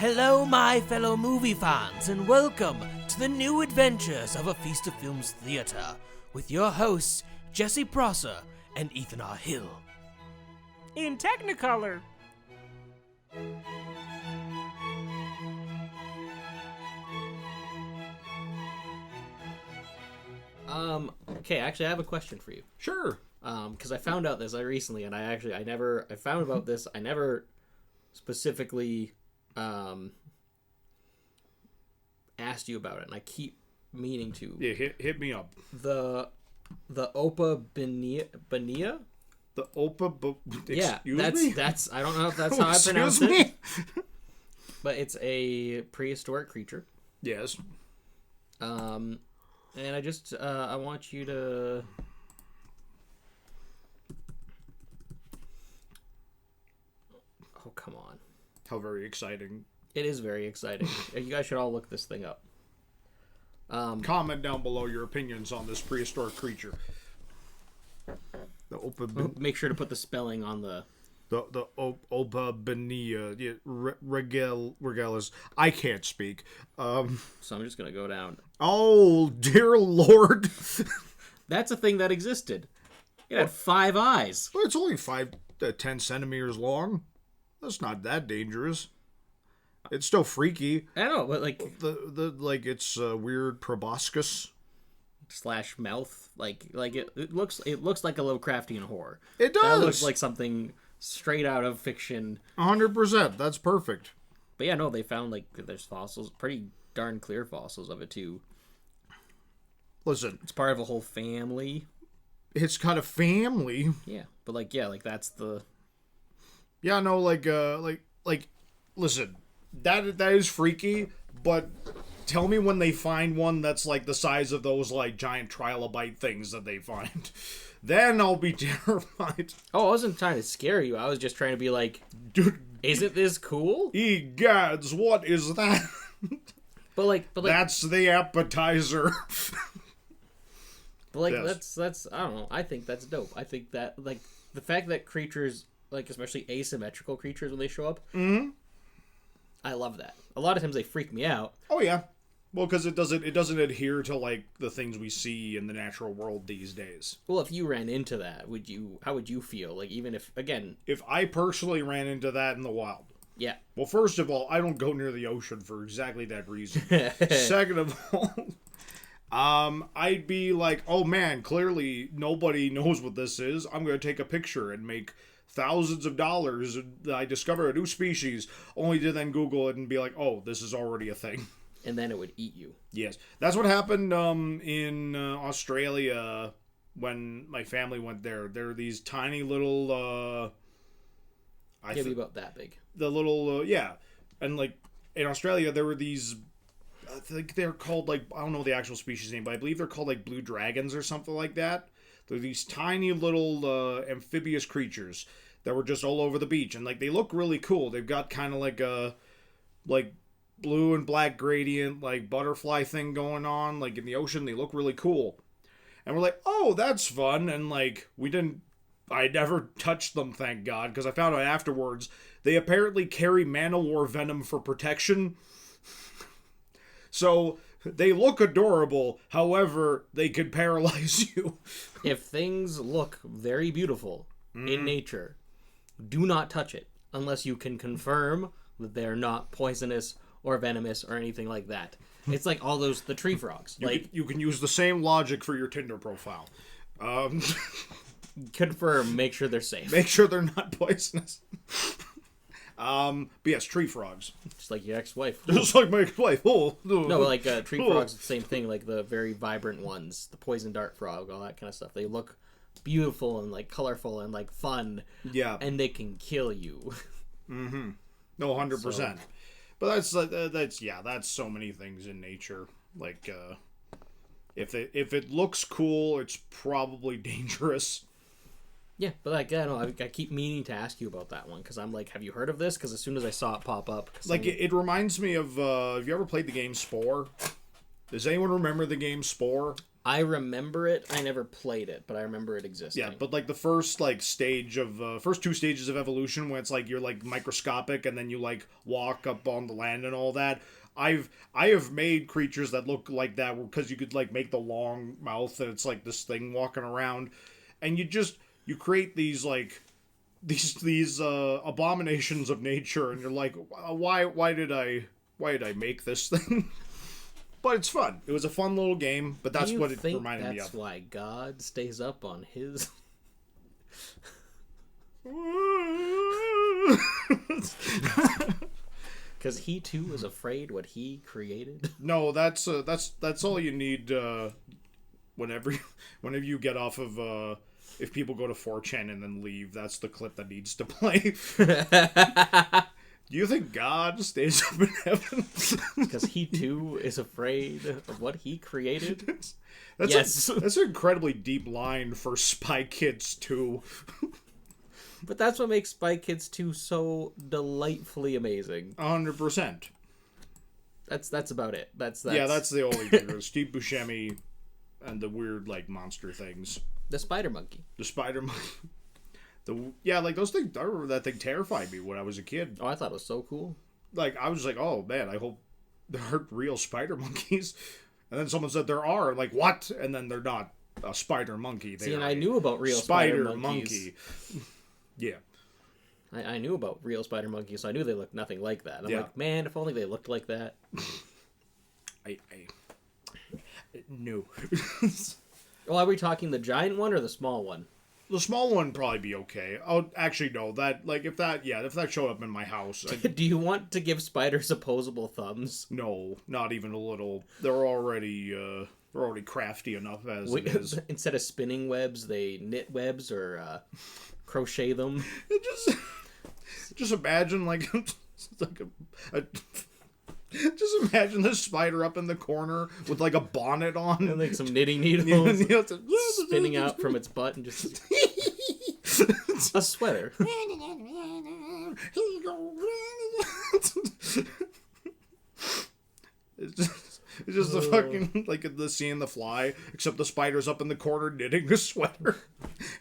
Hello, my fellow movie fans, and welcome to the new adventures of A Feast of Films Theatre with your hosts, Jesse Prosser and Ethan R. Hill. In Technicolor. Okay, actually, I have a question for you. Sure. Because I found out this recently, and I found about this. I never specifically asked you about it, and I keep meaning to. Yeah, hit me up. The Opa Benia? The Opa. That's. I don't know if that's how I pronounce it. But it's a prehistoric creature. Yes. And I just I want you to. Oh, come on. How very exciting. It is very exciting. You guys should all look this thing up. Comment down below your opinions on this prehistoric creature. The Opa. Make sure to put the spelling on the Opa Benia. Yeah, Regalis. I can't speak. So I'm just gonna go down. Oh dear Lord. That's a thing that existed. It had 5 eyes. Well, it's only 10 centimeters long. That's not that dangerous. It's still freaky. I know, but like it's weird proboscis / mouth, like it looks like a Lovecraftian horror. It does. That looks like something straight out of fiction. 100%. That's perfect. But yeah, no, they found like there's fossils, pretty darn clear fossils of it too. Listen, it's part of a whole family. It's got a family. Yeah, but like that's the. Yeah, no, listen, that is freaky, but tell me when they find one that's like the size of those like giant trilobite things that they find. Then I'll be terrified. Oh, I wasn't trying to scare you. I was just trying to be like, dude, isn't this cool? Egads, what is that? But like that's the appetizer. But like yes. that's I don't know. I think that's dope. I think that like the fact that creatures, like especially asymmetrical creatures when they show up, I love that. A lot of times they freak me out. Oh yeah, well because it doesn't adhere to like the things we see in the natural world these days. Well, if you ran into that, how would you feel? Like even if I personally ran into that in the wild. Yeah. Well, first of all, I don't go near the ocean for exactly that reason. Second of all, I'd be like, oh man, clearly nobody knows what this is. I'm going to take a picture and make thousands of dollars. I discover a new species, only to then Google it and be like, oh, this is already a thing. And then it would eat you. Yes. That's what happened in Australia when my family went there. There are these tiny little... Maybe about that big. The little, yeah. And like, in Australia, there were these... I think they're called, like, I don't know the actual species name, but I believe they're called, like, blue dragons or something like that. They're these tiny little amphibious creatures that were just all over the beach. And, like, they look really cool. They've got kind of like a, like, blue and black gradient, like, butterfly thing going on. Like, in the ocean, they look really cool. And we're like, oh, that's fun. And, like, I never touched them, thank God, because I found out afterwards they apparently carry man-o-war venom for protection. So, they look adorable, however, they could paralyze you. If things look very beautiful in nature, do not touch it unless you can confirm that they're not poisonous or venomous or anything like that. It's like all the tree frogs. You can use the same logic for your Tinder profile. Confirm, make sure they're safe. Make sure they're not poisonous. But yes, tree frogs. Just like your ex-wife. Just like my ex-wife. Oh. No, like tree frogs, the same thing. Like the very vibrant ones, the poison dart frog, all that kind of stuff. They look beautiful and like colorful and like fun. Yeah. And they can kill you. Mm-hmm. No, 100%. So. But that's so many things in nature. Like if it looks cool, it's probably dangerous. Yeah, but like, I don't know, I keep meaning to ask you about that one, because I'm like, have you heard of this? Because as soon as I saw it pop up... Like, it reminds me of, have you ever played the game Spore? Does anyone remember the game Spore? I remember it. I never played it, but I remember it existing. Yeah, but like the first like stage of first two stages of evolution, when it's like you're like microscopic and then you like walk up on the land and all that. I have made creatures that look like that because you could like make the long mouth and it's like this thing walking around, and you create these like these abominations of nature, and you're like, why did I make this thing? But it's fun. It was a fun little game, but that's what it reminded me of. That's why God stays up on his. Because he too is afraid what he created. No, that's all you need. Whenever you get off of if people go to 4chan and then leave, that's the clip that needs to play. Do you think God stays up in heaven? Because he too is afraid of what he created? That's an incredibly deep line for Spy Kids 2. But that's what makes Spy Kids 2 so delightfully amazing. 100%. That's about it. That's Yeah, that's the only thing. Steve Buscemi and the weird like monster things. The spider monkey. The spider monkey. Like those things. I remember that thing terrified me when I was a kid. Oh, I thought it was so cool. Like I was like, oh man, I hope there aren't real spider monkeys. And then someone said there are. Like what? And then they're not a spider monkey. See, and I knew about real spider monkeys. Monkey. Yeah. I knew about real spider monkeys, so I knew they looked nothing like that. I'm like, man, if only they looked like that. I no. Well, are we talking the giant one or the small one? The small one would probably be okay. Oh, actually, no. That like if that showed up in my house. Do you want to give spiders opposable thumbs? No, not even a little. They're already crafty enough as it is. Instead of spinning webs, they knit webs or crochet them. Just imagine like just imagine this spider up in the corner with like a bonnet on and like some knitting needles spinning out from its butt and just a sweater. It's just the fucking like the scene The Fly, except the spider's up in the corner knitting a sweater.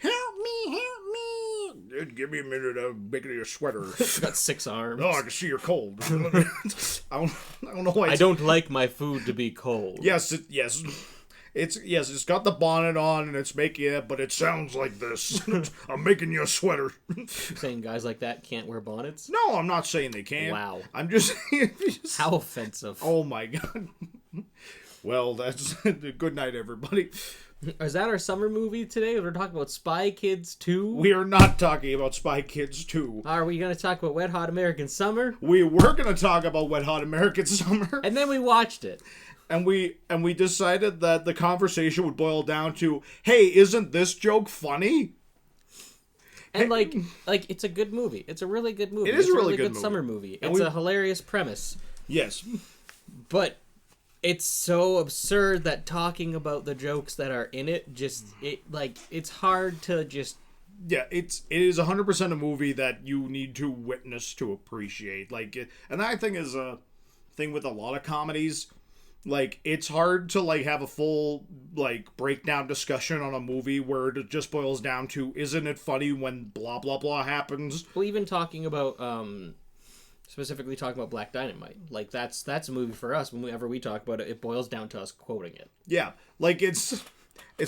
Help me! Dude, give me a minute. I'm making you a sweater. It's got 6 arms. Oh, I can see you're cold. I don't know why. I don't like my food to be cold. Yes. It's got the bonnet on and it's making it, but it sounds like this. I'm making you a sweater. You're saying guys like that can't wear bonnets? No, I'm not saying they can't. Wow. I'm just how offensive. Oh my god. Well, that's good night, everybody. Is that our summer movie today? We're talking about Spy Kids 2? We are not talking about Spy Kids 2. Are we going to talk about Wet Hot American Summer? We were going to talk about Wet Hot American Summer. And then we watched it. And we decided that the conversation would boil down to, hey, isn't this joke funny? And like it's a good movie. It's a really good movie. It is a really good good summer movie. And it's a hilarious premise. Yes. But it's so absurd that talking about the jokes that are in it it's hard to just. Yeah, it is 100% a movie that you need to witness to appreciate. And that I think is a thing with a lot of comedies. Like, it's hard to like have a full like breakdown discussion on a movie where it just boils down to, isn't it funny when blah blah blah happens? Well, even talking about specifically talking about Black Dynamite, like that's a movie for us. Whenever we talk about it, it boils down to us quoting it. Yeah, like it's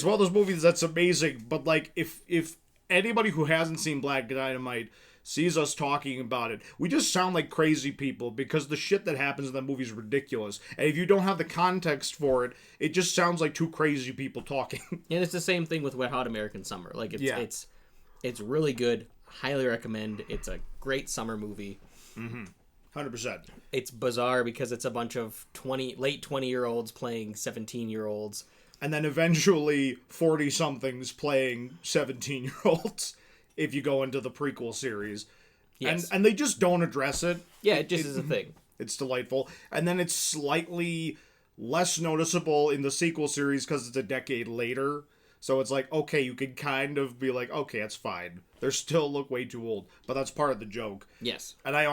one of those movies that's amazing. But like if anybody who hasn't seen Black Dynamite sees us talking about it, we just sound like crazy people because the shit that happens in that movie is ridiculous. And if you don't have the context for it, it just sounds like two crazy people talking. And it's the same thing with Wet Hot American Summer. Like it's really good. Highly recommend. It's a great summer movie. 100%. It's bizarre because it's a bunch of late 20-year-olds playing 17-year-olds. And then eventually 40-somethings playing 17-year-olds. If you go into the prequel series. Yes. And they just don't address it. Yeah, it just is a thing. It's delightful. And then it's slightly less noticeable in the sequel series because it's a decade later. So it's like, okay, you can kind of be like, okay, that's fine. They still look way too old. But that's part of the joke. Yes. And I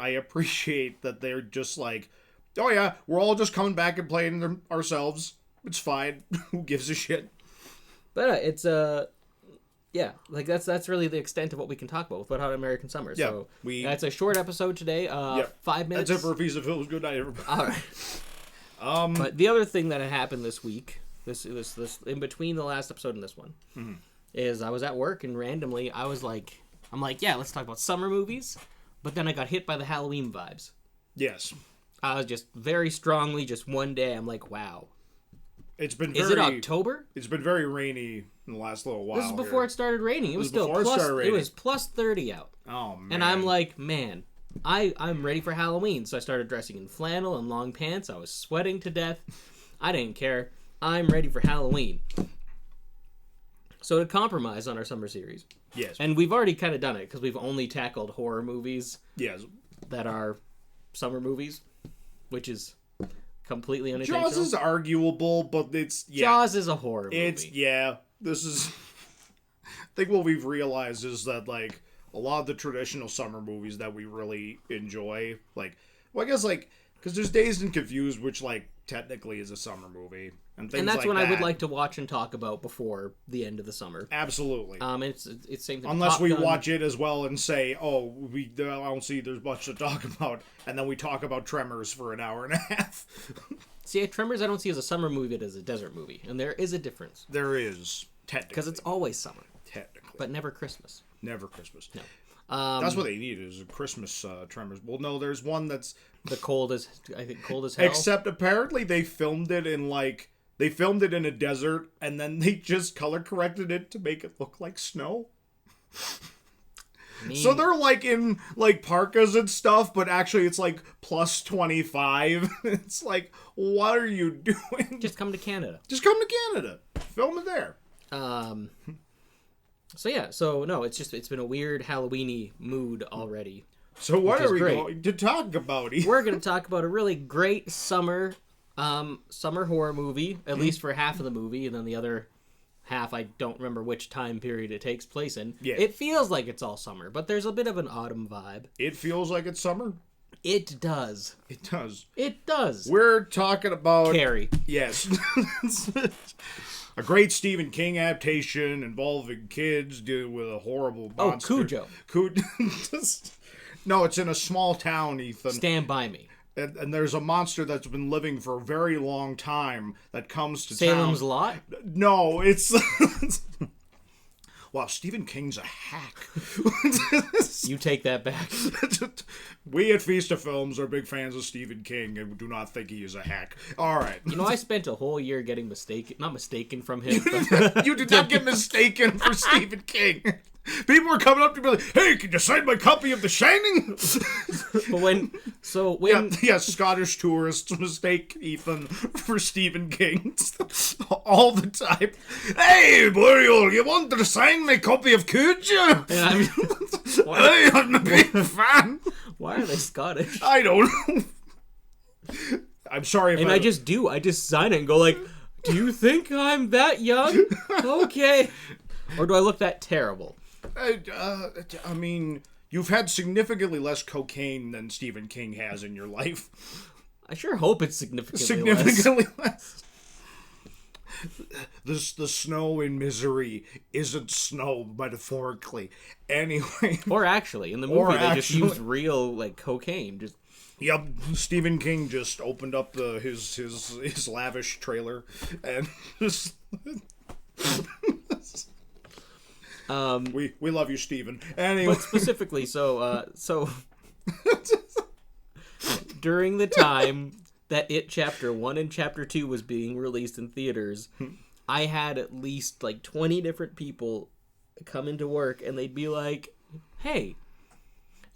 appreciate that they're just like, oh yeah, we're all just coming back and playing ourselves. It's fine. Who gives a shit? But it's yeah, like that's really the extent of what we can talk about with Wet Hot American Summer. Yeah, So it's a short episode today. 5 minutes. That's it for a piece of films. Good night, everybody. All right. But the other thing that had happened this week, this in between the last episode and this one, is I was at work and randomly I'm like, yeah, let's talk about summer movies. But then I got hit by the Halloween vibes. Yes. I was just very strongly, just one day, I'm like, wow. It's been Is it October? It's been very rainy in the last little while. This is before it started raining. It was still it was plus 30 out. Oh, man. And I'm like, man, I'm ready for Halloween. So I started dressing in flannel and long pants. I was sweating to death. I didn't care. I'm ready for Halloween. So to compromise on our summer series. Yes. And we've already kind of done it because we've only tackled horror movies. Yes. That are summer movies, which is completely unintentional. Jaws is arguable, but it's... Yeah. Jaws is a horror movie. This is... I think what we've realized is that, like, a lot of the traditional summer movies that we really enjoy, like... Well, I guess, like... Because there's Dazed and Confused, which, like, technically is a summer movie. And things and that's like what that. I would like to watch and talk about before the end of the summer. Absolutely. It's same thing. Unless Top we Gun. watch it as well and say, oh, I don't see there's much to talk about, and then we talk about Tremors for an hour and a half. See, Tremors I don't see as a summer movie, but as a desert movie. And there is a difference. There is, technically. Because it's always summer. Technically. But never Christmas. Never Christmas. No. That's what they need is a Christmas Tremors. Well, no, there's one that's... cold as hell. Except apparently they filmed it in, like... They filmed it in a desert, and then they just color corrected it to make it look like snow. So they're, like, in, like, parkas and stuff, but actually it's, like, plus 25. It's like, what are you doing? Just come to Canada. Just come to Canada. Film it there. So, yeah. So, no, it's been a weird Halloween-y mood already. So what are we going to talk about? We're going to talk about a really great summer horror movie, at least for half of the movie, and then the other half, I don't remember which time period it takes place in. Yeah. It feels like it's all summer, but there's a bit of an autumn vibe. It feels like it's summer? It does. It does. It does. We're talking about... Carrie. Yes. A great Stephen King adaptation involving kids dealing with a horrible monster. Cujo. No, it's in a small town, Ethan. Stand By Me. And there's a monster that's been living for a very long time that comes to Salem's town. Lot? No, it's... Wow, Stephen King's a hack. You take that back. We at Feast of Films are big fans of Stephen King and do not think he is a hack. All right. You know, I spent a whole year getting not mistaken from him. But you did not get mistaken for Stephen King. People were coming up to me like, hey, can you sign my copy of The Shining? But Yeah, Scottish tourists mistake Ethan for Stephen King all the time. Hey, Burial, you want to sign my copy of Cujo? Hey, I'm a big fan. Why are they Scottish? I don't know. I'm sorry if I just sign it and go like, do you think I'm that young? Okay. Or do I look that terrible? I mean, you've had significantly less cocaine than Stephen King has in your life. I sure hope it's significantly less. The snow in Misery isn't snow metaphorically. Anyway. Or actually, in the movie they just used real like cocaine. Just Yep, Stephen King just opened up his lavish trailer and just we love you, Stephen. Anyway, but specifically, so during the time that It Chapter 1 and Chapter 2 was being released in theaters, I had at least like 20 different people come into work and they'd be like, "Hey,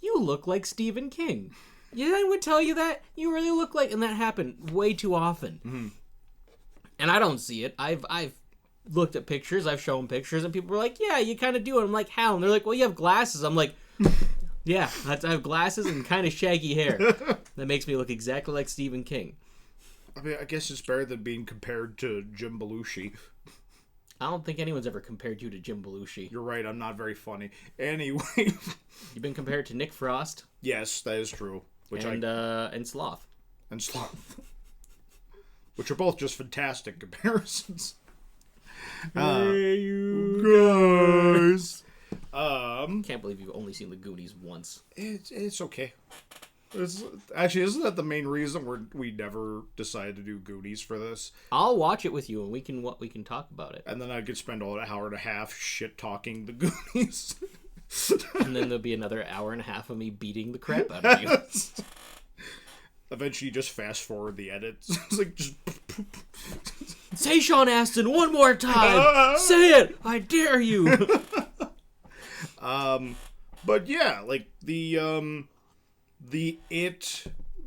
you look like Stephen King." Yeah, I would tell you that. You really look like, and that happened way too often. Mm-hmm. And I don't see it. I've looked at pictures, I've shown pictures, and people were like, "Yeah, you kind of do." And I'm like, "How?" And they're like, "Well, you have glasses." I'm like, "Yeah, I have glasses and kind of shaggy hair. That makes me look exactly like Stephen King." I mean, I guess it's better than being compared to Jim Belushi. I don't think anyone's ever compared you to Jim Belushi. You're right, I'm not very funny. Anyway. You've been compared to Nick Frost. Yes, that is true. And Sloth. And Sloth. which are both just fantastic comparisons. Hey, you Guys. Can't believe you've only seen the Goonies once. It's okay. Actually, isn't that the main reason we never decided to do Goonies for this? I'll watch it with you, and we can talk about it. And then I could spend an hour and a half shit talking the Goonies. And then there'll be another hour and a half of me beating the crap out of you. Eventually, you just fast forward the edits. It's like just. Say Sean Astin one more time. Say it. I dare you. But yeah, like the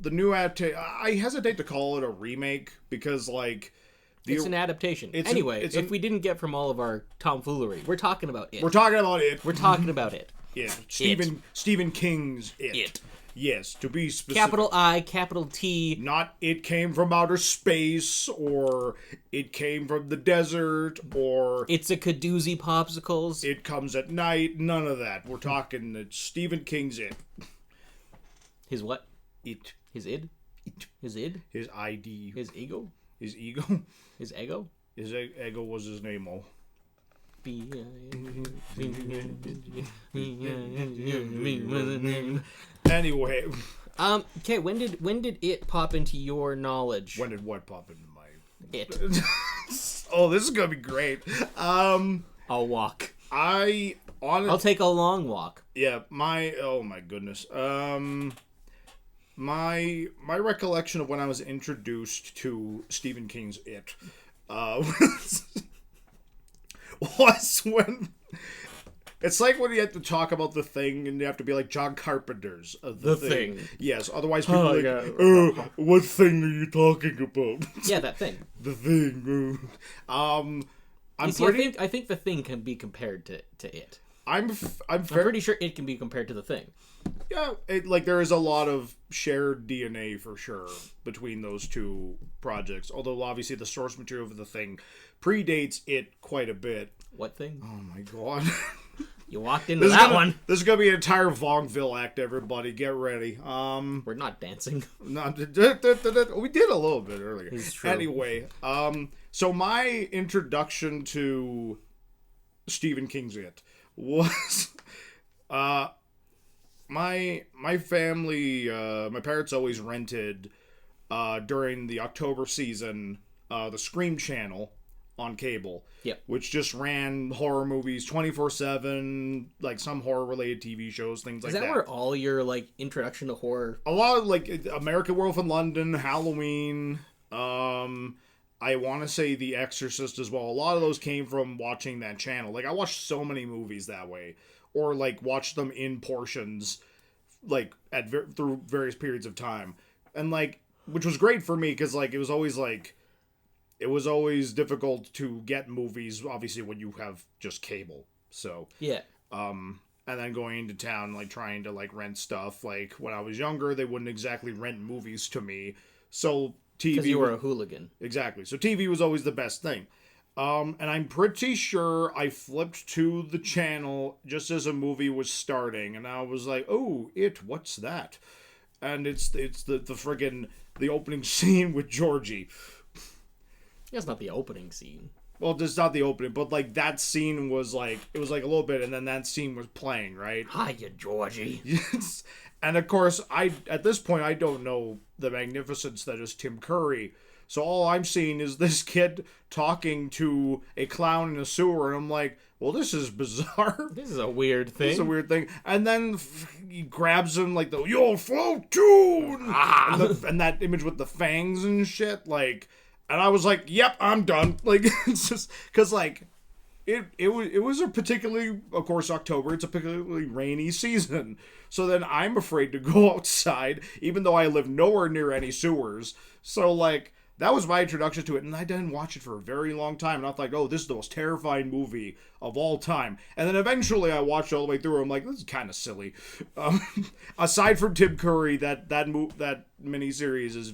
new adaptation. I hesitate to call it a remake because like it's an adaptation. If we didn't get from all of our tomfoolery, we're talking about it. We're talking about it. We're talking about it. Yeah, Stephen King's It. It. Yes, to be specific. Capital I, capital T. Not it came from outer space, or it came from the desert, or It's a Kadoozy popsicles. it comes at night. None of that. We're talking it's Stephen King's It. His what? It. His id? His id? His ID. His ego? His ego. His ego? His ego was his name. Oh. Anyway. Okay, when did it pop into your knowledge? When did what pop into my... It. Oh, this is gonna be great. I'll walk. I'll take a long walk. Yeah, oh my goodness. My recollection of when I was introduced to Stephen King's It was when it's like when you have to talk about The Thing and you have to be like John Carpenter's The Thing. Yes, otherwise people are like, what thing are you talking about? Yeah, that thing. The Thing. I think The Thing can be compared to it. I'm pretty sure it can be compared to The Thing. Yeah, there is a lot of shared DNA for sure between those two projects. Although obviously the source material for The Thing predates it quite a bit. What thing? Oh my god! You walked into that one. This is gonna be an entire vaudeville act. Everybody, get ready. We're not dancing. We did a little bit earlier. It's true. Anyway, so my introduction to Stephen King's It was, my family, my parents always rented, during the October season, the Scream Channel on cable. Yep. Which just ran horror movies 24/7, like some horror related TV shows, things like that. Is that where all your like introduction to horror? A lot of like American Werewolf in London, Halloween, I want to say The Exorcist as well. A lot of those came from watching that channel. Like I watched so many movies that way, or like watched them in portions, like through various periods of time, and like which was great for me because like it was always difficult to get movies, obviously, when you have just cable. So yeah. And then going into town, like trying to like rent stuff. Like when I was younger, they wouldn't exactly rent movies to me. So TV. Because you were a hooligan. Exactly. So TV was always the best thing. And I'm pretty sure I flipped to the channel just as a movie was starting, and I was like, "Oh, what's that?" And it's the friggin' the opening scene with Georgie. That's not the opening scene. Well, it's not the opening, but like that scene was like it was like a little bit, and then that scene was playing, right? Hiya, Georgie. Yes. And of course, at this point I don't know the magnificence that is Tim Curry. So all I'm seeing is this kid talking to a clown in a sewer, and I'm like, well, this is bizarre. This is a weird thing. It's a weird thing. And then he grabs him like the "You'll float too," and that image with the fangs and shit, like. And I was like, yep, I'm done. Like, it's just, because, like, it was a particularly, of course, October, it's a particularly rainy season. So then I'm afraid to go outside, even though I live nowhere near any sewers. So, like, that was my introduction to it. And I didn't watch it for a very long time. And I thought, oh, this is the most terrifying movie of all time. And then eventually I watched all the way through. I'm like, this is kind of silly. Aside from Tim Curry, that miniseries is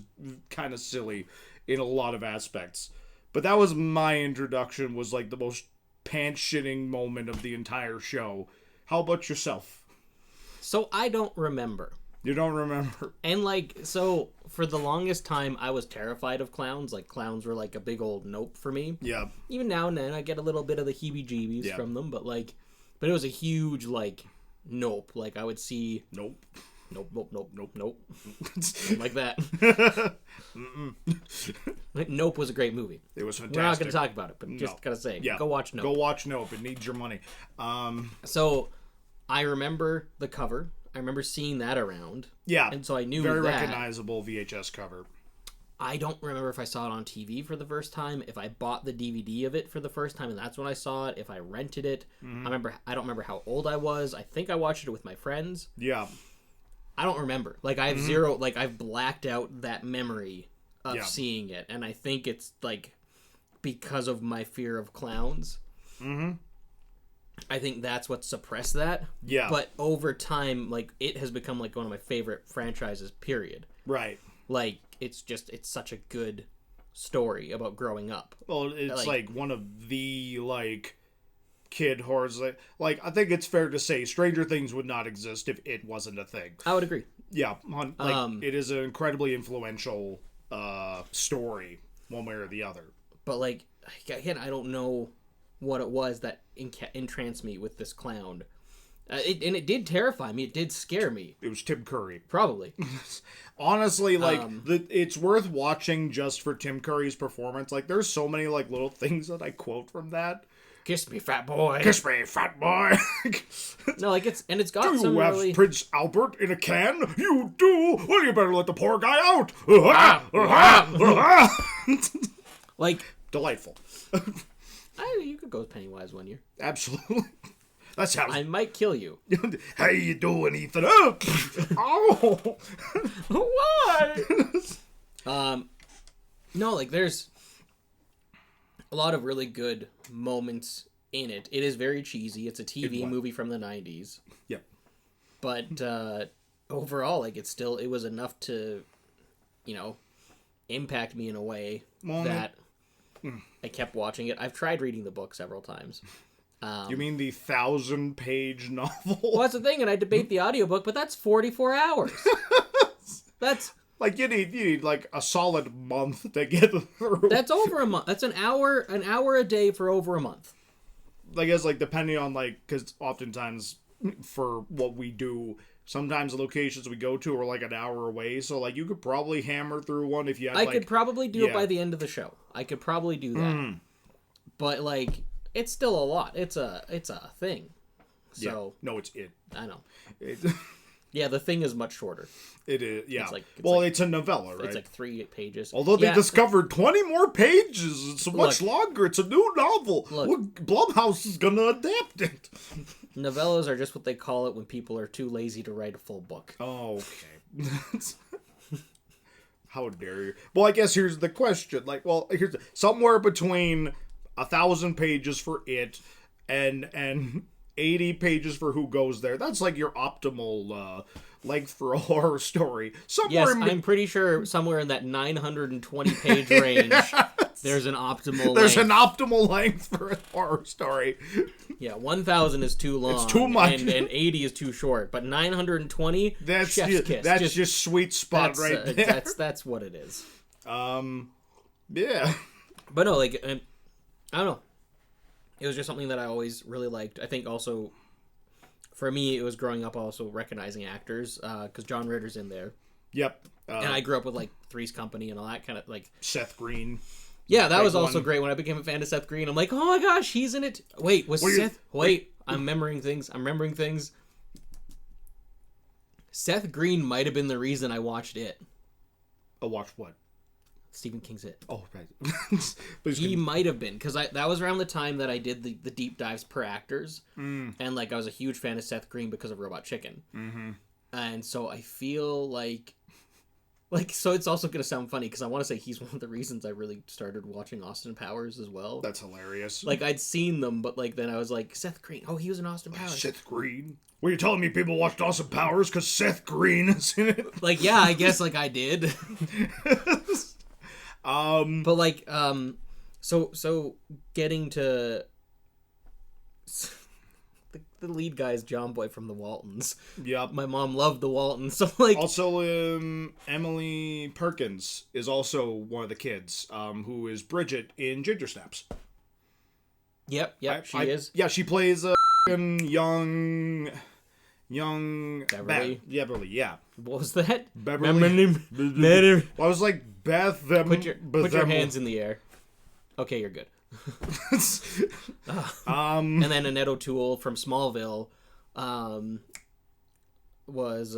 kind of silly in a lot of aspects. But that was my introduction, was like the most pants-shitting moment of the entire show. How about yourself? So I don't remember. You don't remember? And like, so for the longest time, I was terrified of clowns. Like, clowns were like a big old nope for me. Yeah. Even now and then, I get a little bit of the heebie-jeebies from them, but it was a huge, like, nope. Like, I would see... Nope. Nope. Like that. Nope was a great movie. It was fantastic. We're not going to talk about it, but just gotta say, go watch Nope. Go watch Nope. It needs your money. So, I remember the cover. I remember seeing that around. Yeah. And so I knew very that. recognizable VHS cover. I don't remember if I saw it on TV for the first time, if I bought the DVD of it for the first time and that's when I saw it, if I rented it. I don't remember how old I was. I think I watched it with my friends. Yeah. I don't remember. Like, I have I've blacked out that memory of seeing it. And I think it's, like, because of my fear of clowns. I think that's what suppressed that. Yeah. But over time, like, it has become, like, one of my favorite franchises, period. Right. Like, it's such a good story about growing up. Well, it's, like one of the, like, kid horrors. Like, I think it's fair to say Stranger Things would not exist if it wasn't a thing. I would agree. Yeah. Like, it is an incredibly influential story, one way or the other. But, like, again, I don't know what it was that entranced me with this clown. It did terrify me. It did scare me. It was Tim Curry. Probably. Honestly, like, it's worth watching just for Tim Curry's performance. Like, there's so many, like, little things that I quote from that. Kiss me, fat boy. Kiss me, fat boy. No, like, it's got do some you have really... Prince Albert in a can? You do? Well, you better let the poor guy out. Like... Delightful. You could go with Pennywise one year. Absolutely. That's how I might kill you. How you doing, Ethan? Oh! What? No, like, there's a lot of really good moments in it. It is very cheesy. It's a TV movie from the 90s. Yep. But overall, like, it was enough to, impact me in a way that I kept watching it. I've tried reading the book several times. You mean the 1,000-page novel? Well, that's the thing, and I debate the audiobook, but that's 44 hours. That's... Like, you need like a solid month to get through. That's over a month. That's an hour a day for over a month. I guess, like, depending on, like, because oftentimes for what we do, sometimes the locations we go to are like an hour away, so, like, you could probably hammer through one if you had, I could probably do it by the end of the show. I could probably do that. But, like, it's still a lot. It's a thing. So no, it's it. I know. Yeah, the thing is much shorter. It is, yeah. It's a novella, right? It's like 3 pages. Although they discovered 20 more pages. It's much longer. It's a new novel. Blumhouse is going to adapt it. Novellas are just what they call it when people are too lazy to write a full book. Oh, okay. How dare you? Well, I guess here's the question. Like, here's somewhere between 1,000 pages for it and 80 pages for Who Goes There. That's like your optimal length for a horror story. I'm pretty sure somewhere in that 920-page range, there's an optimal length for a horror story. Yeah, 1,000 is too long. It's too much. And 80 is too short. But 920, that's chef's kiss. That's just sweet spot right there. That's what it is. Yeah. But no, like, I don't know. It was just something that I always really liked. I think also, for me, it was growing up also recognizing actors, because John Ritter's in there. Yep. And I grew up with, like, Three's Company and all that kind of, like... Seth Green. Yeah, that was also great. When I became a fan of Seth Green, I'm like, oh my gosh, he's in it. Wait, I'm remembering things. Seth Green might have been the reason I watched it. Oh, watch what? Stephen King's It. Oh, right. He might have been, because that was around the time that I did the deep dives per actors, and, like, I was a huge fan of Seth Green because of Robot Chicken. Mm-hmm. And so I feel like, so it's also going to sound funny, because I want to say he's one of the reasons I really started watching Austin Powers as well. That's hilarious. Like, I'd seen them, but, like, then I was like, Seth Green. Oh, he was in Austin Powers. Seth Green? Were you telling me people watched Austin Powers because Seth Green is in it? Like, yeah, I guess, like, I did. But, like, so getting to... the lead guy is John Boy from the Waltons. Yep. My mom loved the Waltons, so like. Also, Emily Perkins is also one of the kids, who is Bridget in Ginger Snaps. Yep, she is. Yeah, she plays a young Beverly. Beverly, yeah. What was that? Beverly. Well, I was like Beth. Put your hands in the air. Okay, you're good. And then Annette O'Toole from Smallville was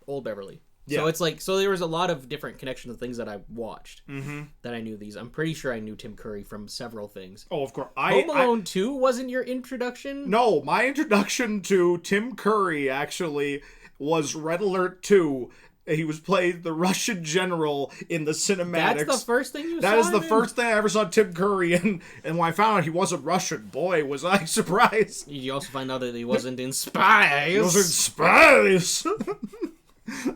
Old Beverly. Yeah. So it's like, so there was a lot of different connections of things that I watched that I knew these. I'm pretty sure I knew Tim Curry from several things. Oh, of course. Home Alone 2 wasn't your introduction? No, my introduction to Tim Curry actually was Red Alert 2. He was played the Russian general in the cinematics. That's the first thing you saw? That is the first thing I ever saw Tim Curry in. And when I found out he wasn't Russian, boy, was I surprised. Did you also find out that he wasn't in Spies? He was in Spies.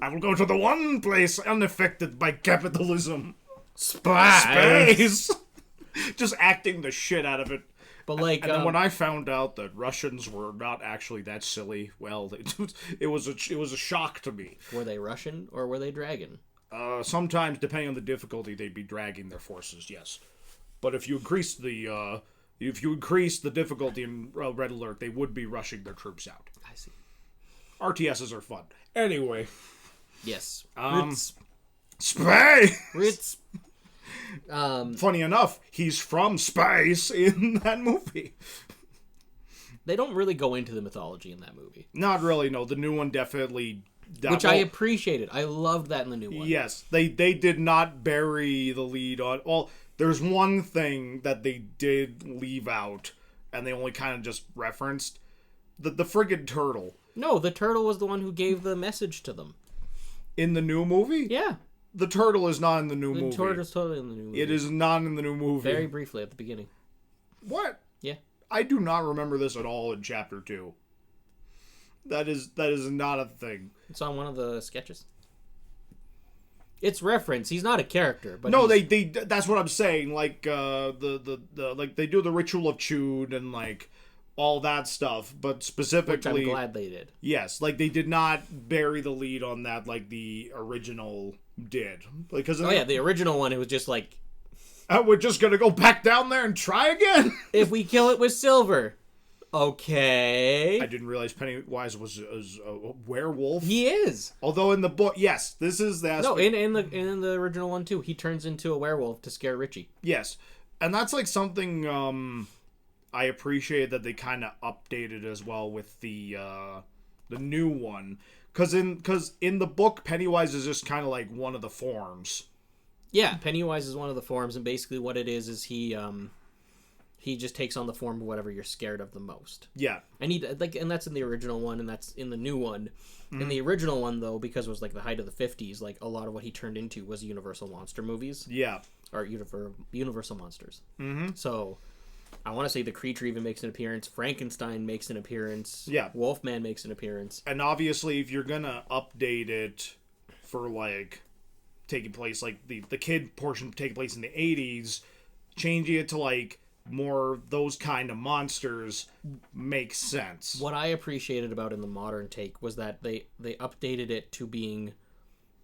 I will go to the one place unaffected by capitalism. Space. Just acting the shit out of it. But like, and then when I found out that Russians were not actually that silly, well, it was a shock to me. Were they Russian or were they dragon? Sometimes, depending on the difficulty, they'd be dragging their forces. Yes, but if you increase the difficulty in Red Alert, they would be rushing their troops out. I see. RTSs are fun. Anyway. Yes. Space. Funny enough, he's from space in that movie. They don't really go into the mythology in that movie. Not really, no. The new one definitely... Which I appreciated. I loved that in the new one. Yes, they did not bury the lead on... Well, there's one thing that they did leave out, and they only kind of just referenced. The friggin' turtle. No, the turtle was the one who gave the message to them. In the new movie? Yeah. The turtle is not in the new movie. The turtle's totally in the new movie. It is not in the new movie. Very briefly at the beginning. What? Yeah. I do not remember this at all in Chapter 2. That is not a thing. It's on one of the sketches. It's reference. He's not a character, but no, they that's what I'm saying. Like the like they do the ritual of Chud and like all that stuff, but specifically, which I'm glad they did. Yes, like they did not bury the lead on that like the original did. Because the original one, it was just like, we're just gonna go back down there and try again. If we kill it with silver, okay. I didn't realize Pennywise was a werewolf. He is. Although in the book, yes, this is the aspect. No, in the original one too, he turns into a werewolf to scare Richie. Yes, and that's like something I appreciate that they kind of updated as well with the new one. Because in the book, Pennywise is just kind of like one of the forms. Yeah, Pennywise is one of the forms, and basically what it is he just takes on the form of whatever you're scared of the most. Yeah, and and that's in the original one, and that's in the new one. In the original one, though, because it was like the height of the 50s, like a lot of what he turned into was Universal monster movies. Yeah, or Universal monsters. Mm-hmm. So I want to say the Creature even makes an appearance. Frankenstein makes an appearance. Yeah. Wolfman makes an appearance. And obviously, if you're going to update it for, like, taking place, like, the kid portion taking place in the 80s, changing it to, like, more those kind of monsters makes sense. What I appreciated about in the modern take was that they updated it to being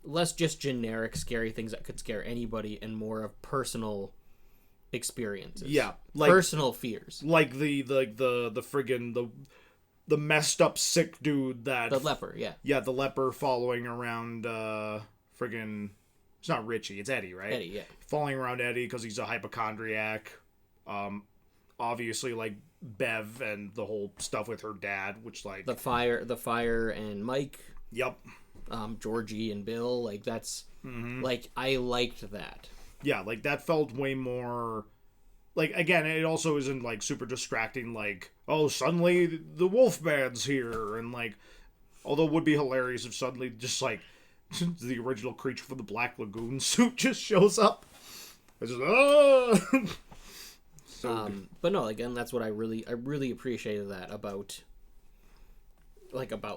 less just generic scary things that could scare anybody and more of personal experiences. Yeah, like personal fears. Like the friggin' the messed up sick dude that the leper, yeah. Yeah, the leper following around friggin' it's not Richie, it's Eddie, right? Eddie, yeah. Following around Eddie because he's a hypochondriac. Obviously like Bev and the whole stuff with her dad, which like the fire and Mike. Yep. Georgie and Bill, like that's like I liked that. Yeah, like that felt way more like again, it also isn't like super distracting like, oh, suddenly the Wolfman's here and like although it would be hilarious if suddenly just like the original Creature from the Black Lagoon suit just shows up. It's just, oh! But no, again, that's what I really appreciated that about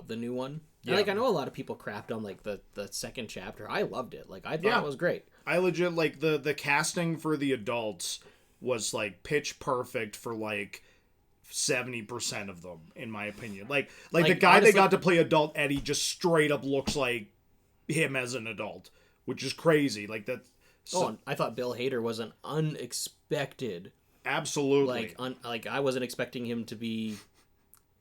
the new one. Yeah. And, like I know a lot of people crapped on like the second chapter. I loved it. Like I thought it was great. I legit like the casting for the adults was like pitch perfect for like 70% of them, in my opinion. Like Like, the guy honestly- they got to play adult Eddie just straight up looks like him as an adult, which is crazy. Like that. So, Oh, and I thought Bill Hader was an unexpected. absolutely. Like I wasn't expecting him to be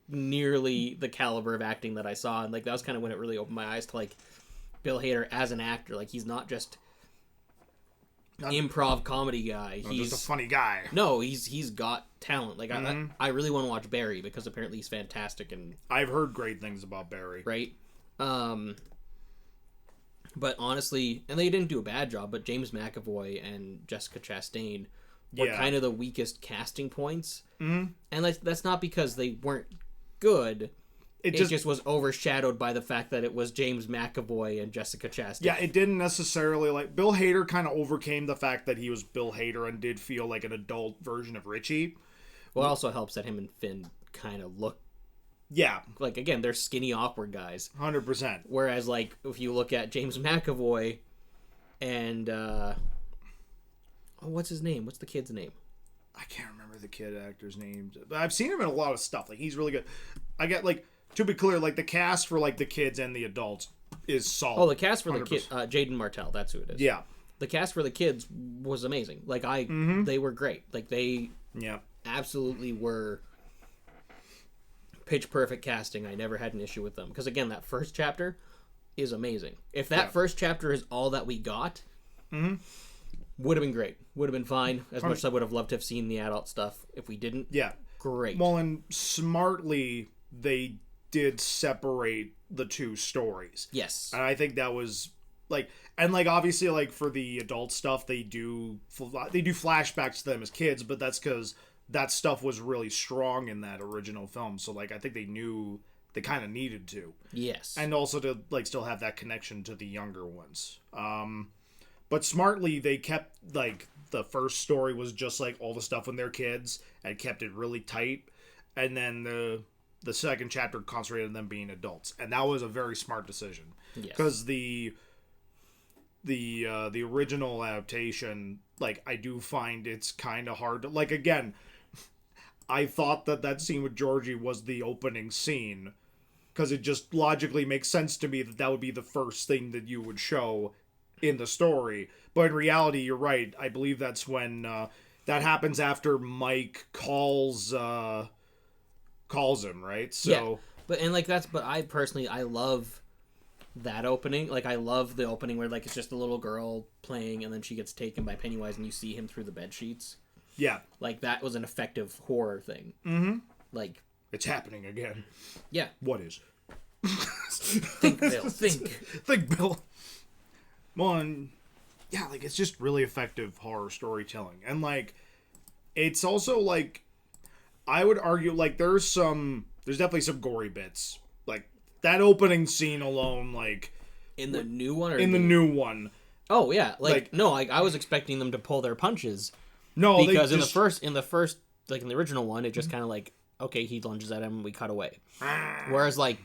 nearly the caliber of acting that I saw, and like that was kind of when it really opened my eyes to like Bill Hader as an actor. Like he's not just improv comedy guy. Not He's just a funny guy. no, he's got talent. Like I really want to watch Barry because apparently he's fantastic and I've heard great things about Barry. right. But honestly, and they didn't do a bad job. But James McAvoy and Jessica Chastain were Yeah. kind of the weakest casting points, and that's not because they weren't good. It just was overshadowed by the fact that it was James McAvoy and Jessica Chastain. Yeah, it didn't necessarily like Bill Hader kind of overcame the fact that he was Bill Hader and did feel like an adult version of Richie. Well, it also helps that him and Finn kind of look Yeah, like, again, they're skinny, awkward guys. 100%. Whereas, like, if you look at James McAvoy and what's his name? What's the kid's name? I can't remember the kid actor's name, but I've seen him in a lot of stuff. Like he's really good. I get like, to be clear, like the cast for like the kids and the adults is solid. Oh, the cast for the 100%. kid, Jaden Martell. That's who it is. Yeah, The cast for the kids was amazing. Like they were great. Like they yeah. absolutely were pitch perfect casting. I never had an issue with them because again, that first chapter is amazing. If that first chapter is all that we got, would have been great. Would have been fine. As much as I would have loved to have seen the adult stuff. If we didn't, Yeah. great. Well, and smartly they did separate the two stories. Yes. And I think that was like, and like obviously like for the adult stuff they do flashbacks to them as kids, but that's because that stuff was really strong in that original film. So like I think they knew they kind of needed to, Yes. and also to like still have that connection to the younger ones. But smartly they kept like the first story was just like all the stuff when they're kids and kept it really tight, and then the second chapter concentrated on them being adults, and that was a very smart decision Yes. because the original adaptation, like I do find it's kind of hard to like. Again, I thought that scene with Georgie was the opening scene because it just logically makes sense to me that would be the first thing that you would show in the story. But in reality, you're right. I believe that's when that happens after Mike calls him, right? So yeah. But I personally, I love that opening. Like, I love the opening where, like, it's just a little girl playing and then she gets taken by Pennywise and you see him through the bed sheets. yeah, Like, that was an effective horror thing. Like, it's happening again. yeah. What is? Think, Bill. Think. Think, Bill. One, yeah, like it's just really effective horror storytelling, and like it's also like I would argue like there's definitely some gory bits, like that opening scene alone, like In the new one? Or in the new one. Oh, yeah. Like- No, I was expecting them to pull their punches. No, Because they in just, the first, like, in the original one, it just kind of like, okay, he lunges at him and we cut away. Whereas, like,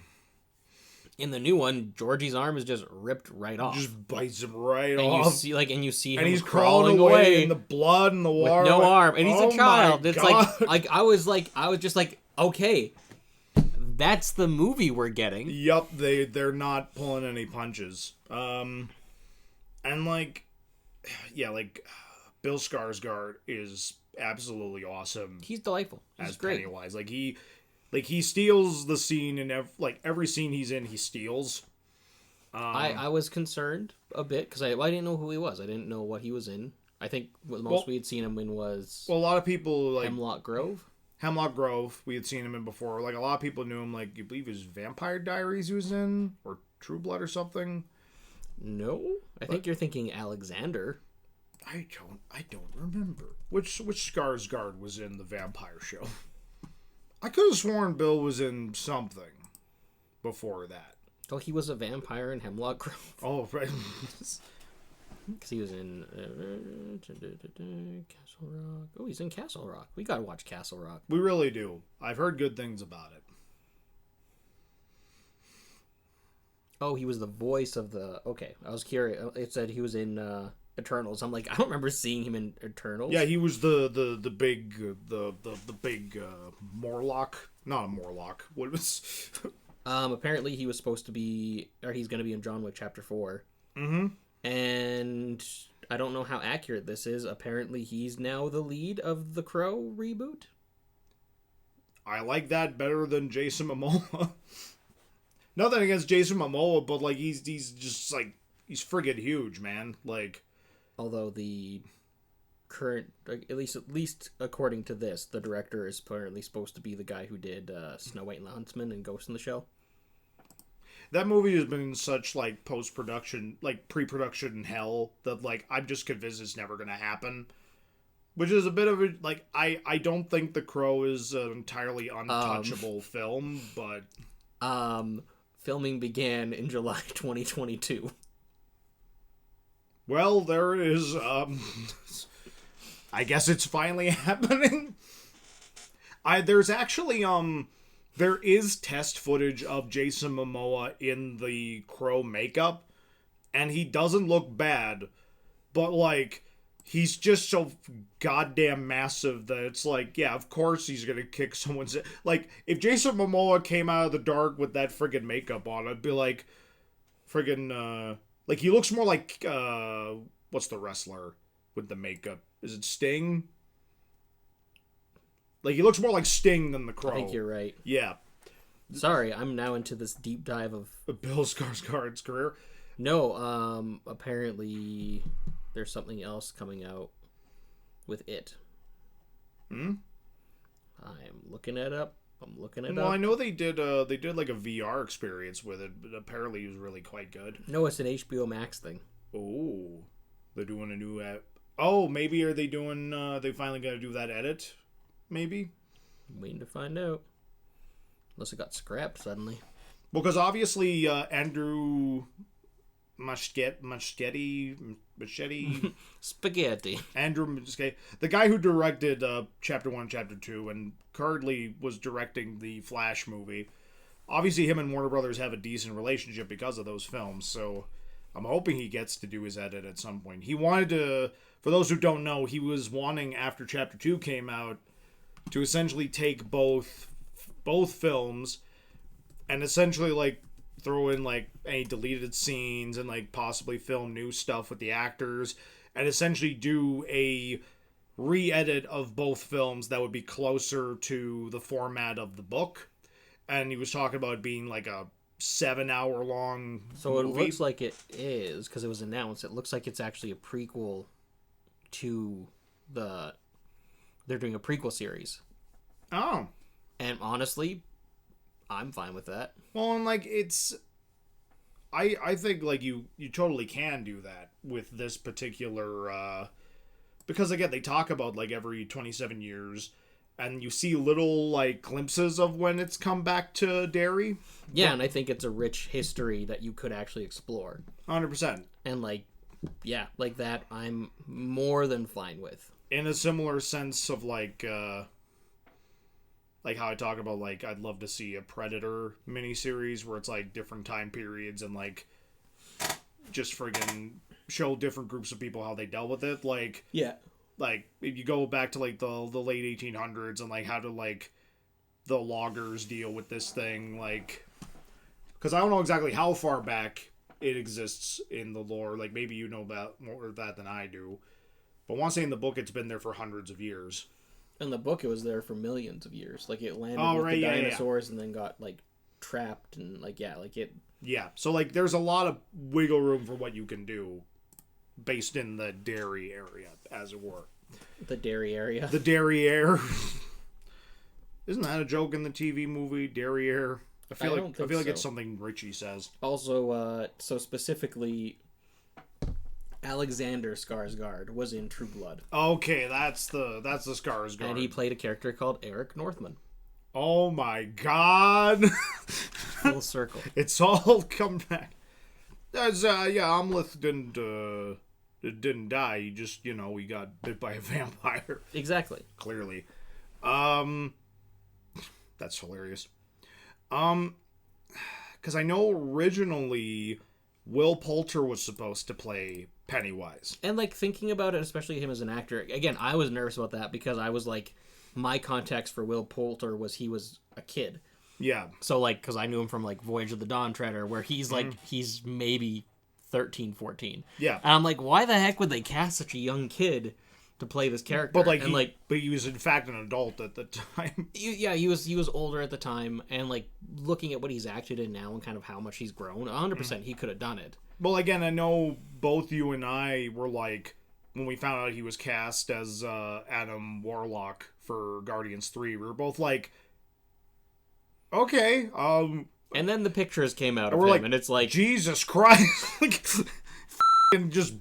in the new one, Georgie's arm is just ripped right off. just bites him right and off. you see him and he's crawling away away in the blood and the water with no like, arm, and he's oh a child. my It's God. I was just like, okay, that's the movie we're getting. Yup, they're not pulling any punches. And like, yeah, like Bill Skarsgård is absolutely awesome He's delightful. He's as great. Pennywise. Like he steals the scene in every scene he's in. He steals. I was concerned a bit because I didn't know who he was. I didn't know what he was in. I think the most we had seen him in was Well, a lot of people like Hemlock Grove. Hemlock Grove. We had seen him in before. Like a lot of people knew him. Like you believe it was Vampire Diaries he was in, or True Blood or something. No, I think you're thinking Alexander. I don't remember which Skarsgård was in the Vampire Show. I could have sworn Bill was in something before that. Oh, he was a vampire in Hemlock Grove. Oh, right. Because he was in Castle Rock. Oh, he's in Castle Rock. We gotta watch Castle Rock. We really do. I've heard good things about it. Oh, he was the voice of the... Okay, I was curious. It said he was in Eternals. I'm like, I don't remember seeing him in Eternals. Yeah, he was the big Morlock. Not a Morlock. What was? Apparently he was supposed to be, or he's going to be in John Wick Chapter 4. Mm-hmm. And I don't know how accurate this is. Apparently he's now the lead of the Crow reboot. I like that better than Jason Momoa. Nothing against Jason Momoa, but like he's just like he's friggin' huge, man. Like, although the current, at least according to this, the director is apparently supposed to be the guy who did Snow White and the Huntsman and Ghost in the Shell. that movie has been in such like post-production, like pre-production hell that like I'm just convinced it's never gonna happen. Which is a bit of a like I don't think The Crow is an entirely untouchable film, but filming began in July 2022. well, there it is. I guess it's finally happening. There's actually there is test footage of Jason Momoa in the Crow makeup, and he doesn't look bad, but like he's just so goddamn massive that it's like, yeah, of course he's gonna kick someone's... Like, if Jason Momoa came out of the dark with that friggin' makeup on, I'd be like, friggin', like, he looks more like, what's the wrestler with the makeup? Is it Sting? Like, he looks more like Sting than the Crow. I think you're right. Yeah. Sorry, I'm now into this deep dive of... Bill Skarsgård's career. No, apparently... there's something else coming out with it. Hmm? I'm looking it up. Well, I know they did like a VR experience with it, but apparently it was really quite good. No, it's an HBO Max thing. Oh, they're doing a new app. Oh, maybe are they doing? They finally gonna do that edit? Maybe. Waiting to find out. Unless it got scrapped suddenly. Because obviously Andrew Muschietti. Spaghetti. Andrew Muschietti, the guy who directed Chapter 1, Chapter 2, and currently was directing the Flash movie. Obviously, him and Warner Brothers have a decent relationship because of those films, so I'm hoping he gets to do his edit at some point. He wanted to, for those who don't know, he was wanting, after Chapter 2 came out, to essentially take both films and essentially, like, throw in like any deleted scenes and like possibly film new stuff with the actors and essentially do a re-edit of both films that would be closer to the format of the book. And he was talking about it being like a 7-hour long So movie. it looks like it is, because it was announced, it looks like it's actually a prequel to they're doing a prequel series. Oh. And honestly, I'm fine with that. Well, and like it's I think like you totally can do that with this particular because again they talk about like every 27 years and you see little like glimpses of when it's come back to Derry. Yeah, and I think it's a rich history that you could actually explore. 100%. And like yeah, like that I'm more than fine with. In a similar sense of like how I talk about, like, I'd love to see a Predator miniseries where it's, like, different time periods and, like, just friggin' show different groups of people how they dealt with it. Like, yeah. Like, if you go back to, like, the late 1800s and, like, how do, like, the loggers deal with this thing, like... Because I don't know exactly how far back it exists in the lore. Like, maybe you know about more of that than I do. But I want to say in the book it's been there for hundreds of years. In the book, it was there for millions of years. Like, it landed with right, the yeah, dinosaurs and then got, like, trapped and, like, yeah, like it... Yeah, so, like, there's a lot of wiggle room for what you can do based in the Derry area, as it were. The Derry area. The Derriere. Isn't that a joke in the TV movie, Derriere? I feel like it's something Richie says. Also, so specifically... Alexander Skarsgård was in True Blood. Okay, that's the Skarsgård. And he played a character called Eric Northman. Oh my god. Full circle. It's all come back. That's Amleth didn't die. He just, he got bit by a vampire. Exactly. Clearly. That's hilarious. Because I know originally Will Poulter was supposed to play Pennywise. And, like, thinking about it, especially him as an actor, again, I was nervous about that because I was, like, my context for Will Poulter was he was a kid. Yeah. So, like, because I knew him from, like, Voyage of the Dawn Treader, where he's, like, he's maybe 13, 14. Yeah. And I'm like, why the heck would they cast such a young kid to play this character? But, like, and, but he was, in fact, an adult at the time. he was older at the time, and, like, looking at what he's acted in now and kind of how much he's grown, 100% he could have done it. Well, again, I know both you and I were, like, when we found out he was cast as Adam Warlock for Guardians 3, we were both like, okay, And then the pictures came out of we're him, like, and it's like... Jesus Christ! Like, and just...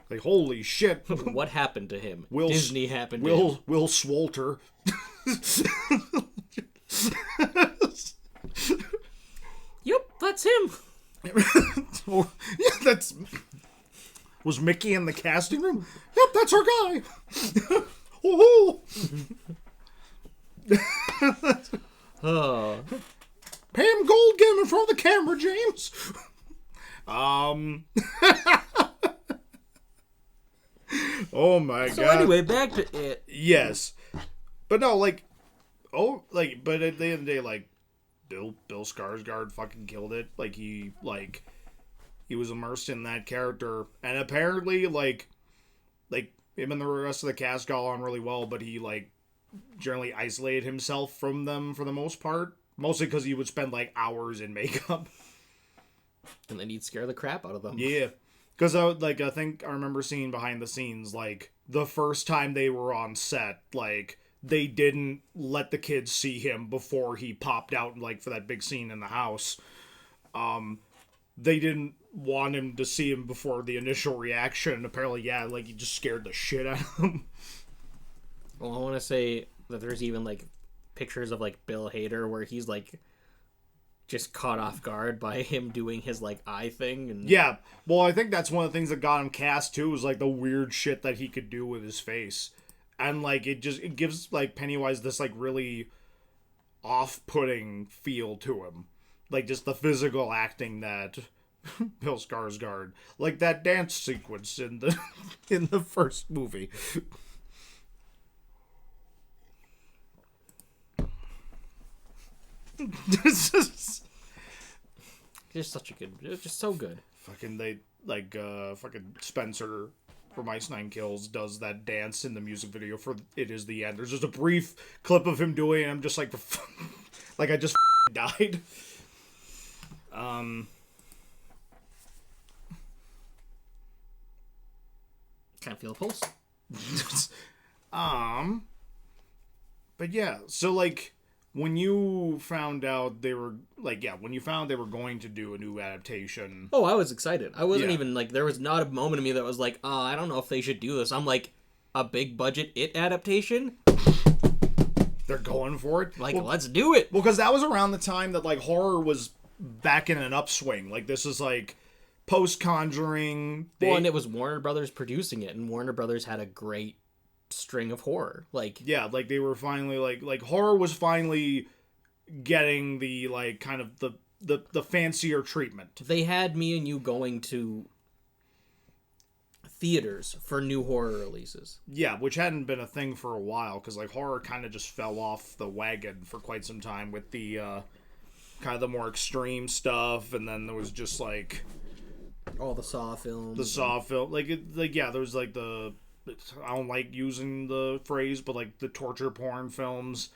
like, holy shit. What happened to him? Disney happened to him. Will Swolter. Yep, that's him. Yeah, that's... Was Mickey in the casting room? Yep, that's our guy. Oh. Oh. Pam Goldgame in front of the camera, James. Oh my god. So anyway, back to it. Yes. But no, like, but at the end of the day, like, Bill Skarsgård fucking killed it. Like, he was immersed in that character, and apparently, like him and the rest of the cast got on really well, but he, like, generally isolated himself from them for the most part. Mostly because he would spend, like, hours in makeup. And then he'd scare the crap out of them. Yeah. Because, I think I remember seeing behind the scenes, like, the first time they were on set, like, they didn't let the kids see him before he popped out, like, for that big scene in the house. They didn't want him to see him before the initial reaction. Apparently, yeah, like, he just scared the shit out of him. Well, I want to say that there's even, like, pictures of, like, Bill Hader where he's, like, just caught off guard by him doing his, like, eye thing. And Yeah, well, I think that's one of the things that got him cast, too, was, like, the weird shit that he could do with his face. And, like, it gives, like, Pennywise this, like, really off-putting feel to him. Like, just the physical acting that Bill Skarsgård, like that dance sequence in the first movie. just such a good, just so good. Fucking fucking Spencer from Ice Nine Kills does that dance in the music video for It Is the End. There's just a brief clip of him doing it, and I'm just like, like I just died. Can't feel a pulse. But yeah, so, like, when you found out they were, like, yeah, when you found they were going to do a new adaptation. Oh, I was excited. I wasn't Yeah. even, like, there was not a moment of me that was like, oh, I don't know if they should do this. I'm like, a big budget It adaptation? They're going for it. Like, well, let's do it. well, because that was around the time that, like, horror was back in an upswing. Like, this is, like, post-Conjuring. Well, and it was Warner Brothers producing it, and Warner Brothers had a great string of horror. Like, yeah, like, they were finally, like horror was finally getting the, like, kind of the fancier treatment. they had me and you going to theaters for new horror releases. Yeah, which hadn't been a thing for a while, because, like, horror kind of just fell off the wagon for quite some time with the, kind of the more extreme stuff, and then there was just, like, All the Saw films. the Saw film, yeah, there was, like, I don't like using the phrase, but, like, the torture porn films,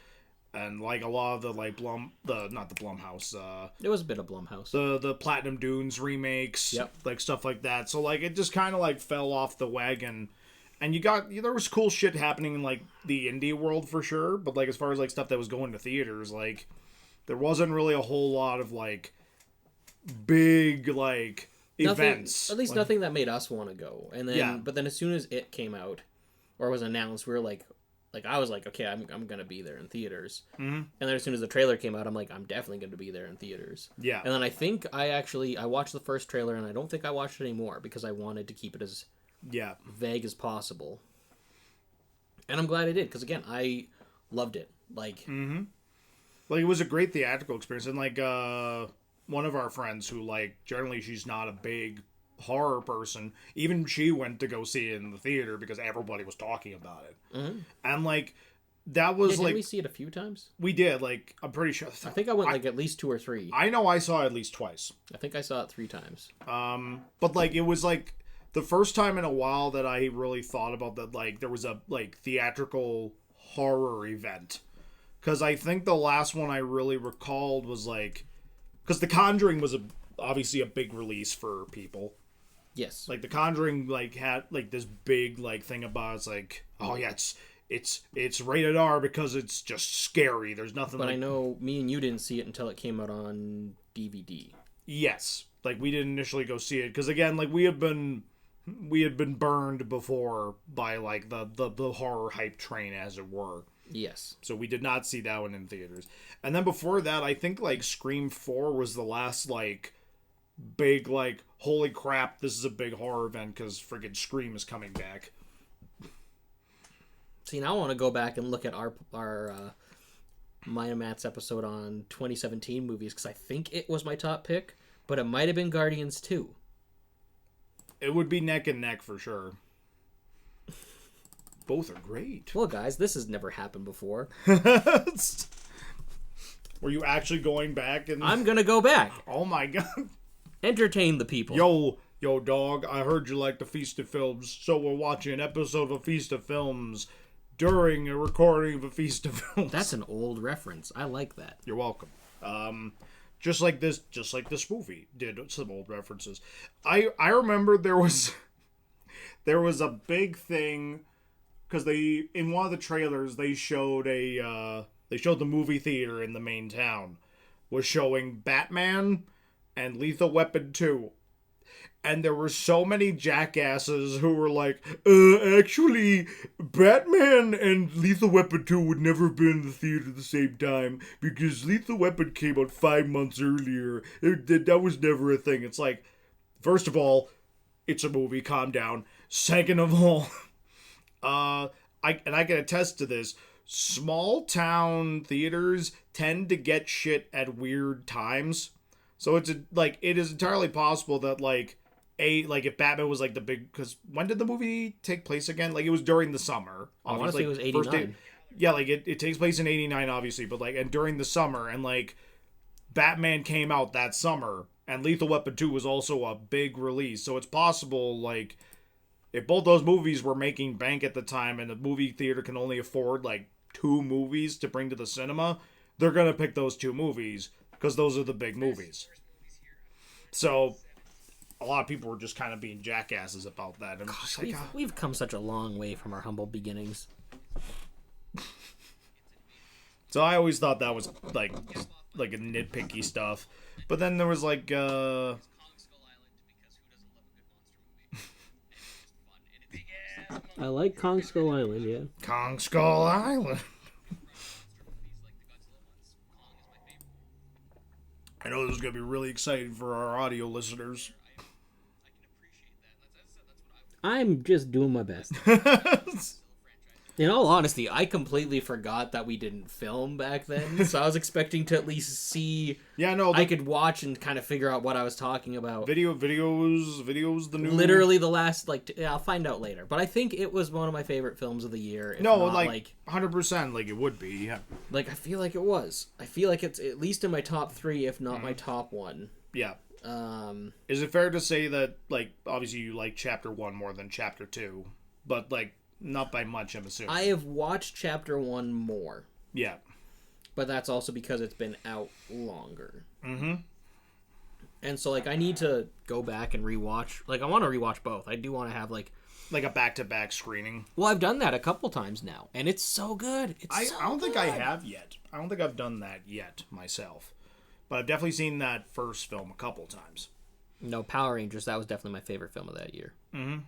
and, like, a lot of the, like, not the Blumhouse, It was a bit of Blumhouse. the Platinum Dunes remakes, Yep. like, stuff like that. So, like, it just kind of, like, fell off the wagon. And there was cool shit happening in, like, the indie world for sure, but, like, as far as, like, stuff that was going to theaters, like, there wasn't really a whole lot of, like, big, like, events. At least Like, nothing that made us want to go. And then, Yeah. but then as soon as it came out or was announced, we were like I was like, okay, I'm gonna be there in theaters. Mm-hmm. And then as soon as the trailer came out, I'm like, I'm definitely gonna be there in theaters. Yeah. And then I think I watched the first trailer, and I don't think I watched it anymore because I wanted to keep it as Yeah. vague as possible. And I'm glad I did, because again, I loved it. Like, Like, it was a great theatrical experience. And, like, one of our friends who, like, generally she's not a big horror person. Even she went to go see it in the theater because everybody was talking about it. Mm-hmm. And like that was Did we see it a few times? we did, like, I'm pretty sure. I think I went like at least 2 or 3. I know I saw it at least twice. I think I saw it 3 times. But like it was like the first time in a while that I really thought about that, like there was a like theatrical horror event. Because I think the last one I really recalled was like, because The Conjuring was obviously a big release for people. Yes. Like The Conjuring like had like this big like thing about it's like, oh yeah, it's rated R because it's just scary. There's nothing. But like... I know me and you didn't see it until it came out on DVD. Yes, like we didn't initially go see it because again, like we had been burned before by like the horror hype train, as it were. Yes. So we did not see that one in theaters. And then before that, I think like Scream 4 was the last like big like holy crap, this is a big horror event because friggin' Scream is coming back. See, now I want to go back and look at our mine and Matt's episode on 2017 movies because I think it was my top pick, but it might have been Guardians 2. It would be neck and neck for sure. Both are great. Well, guys, this has never happened before. Were you actually going back and... I'm gonna go back. Oh my god. Entertain the people. Yo, dog, I heard you like the Feast of Films, so we're watching an episode of A Feast of Films during a recording of A Feast of Films. That's an old reference. I like that. You're welcome. Just like this movie did some old references. I remember there was a big thing because they, in one of the trailers, they showed the movie theater in the main town was showing Batman and Lethal Weapon 2. And there were so many jackasses who were like, actually, Batman and Lethal Weapon 2 would never have been in the theater at the same time because Lethal Weapon came out 5 months earlier. That was never a thing. It's like, first of all, it's a movie, calm down. Second of all, I can attest to this, small town theaters tend to get shit at weird times. So it is entirely possible that if Batman was like the big, because when did the movie take place again? Like it was during the summer. I want to say it was 89. Yeah, like it takes place in 89 obviously, but like, and during the summer, and like Batman came out that summer and Lethal Weapon 2 was also a big release. So it's possible like if both those movies were making bank at the time and the movie theater can only afford like 2 movies to bring to the cinema, they're going to pick those 2 movies because those are the big movies. So a lot of people were just kind of being jackasses about that. And Gosh, we've come such a long way from our humble beginnings. So I always thought that was like a nitpicky stuff. But then there was like I like Kong Skull Island, yeah. Kong Skull Island. I know this is going to be really exciting for our audio listeners. I'm just doing my best. In all honesty, I completely forgot that we didn't film back then, so I was expecting to at least see... Yeah, no. I could watch and kind of figure out what I was talking about. Videos, the new... Literally the last, I'll find out later. But I think it was one of my favorite films of the year. No, like 100%, like it would be, yeah. Like, I feel like it was. I feel like it's at least in my top 3, if not my top 1. Yeah. Is it fair to say that, like, obviously you like Chapter 1 more than Chapter 2, but, like, not by much, I'm assuming. I have watched Chapter 1 more. Yeah. But that's also because it's been out longer. Mm-hmm. And so, like, I need to go back and rewatch. Like, I want to rewatch both. I do want to have, like a back-to-back screening. Well, I've done that a couple times now, and it's so good. I don't think I have yet. I don't think I've done that yet myself. But I've definitely seen that first film a couple times. No, Power Rangers, that was definitely my favorite film of that year. Mm-hmm.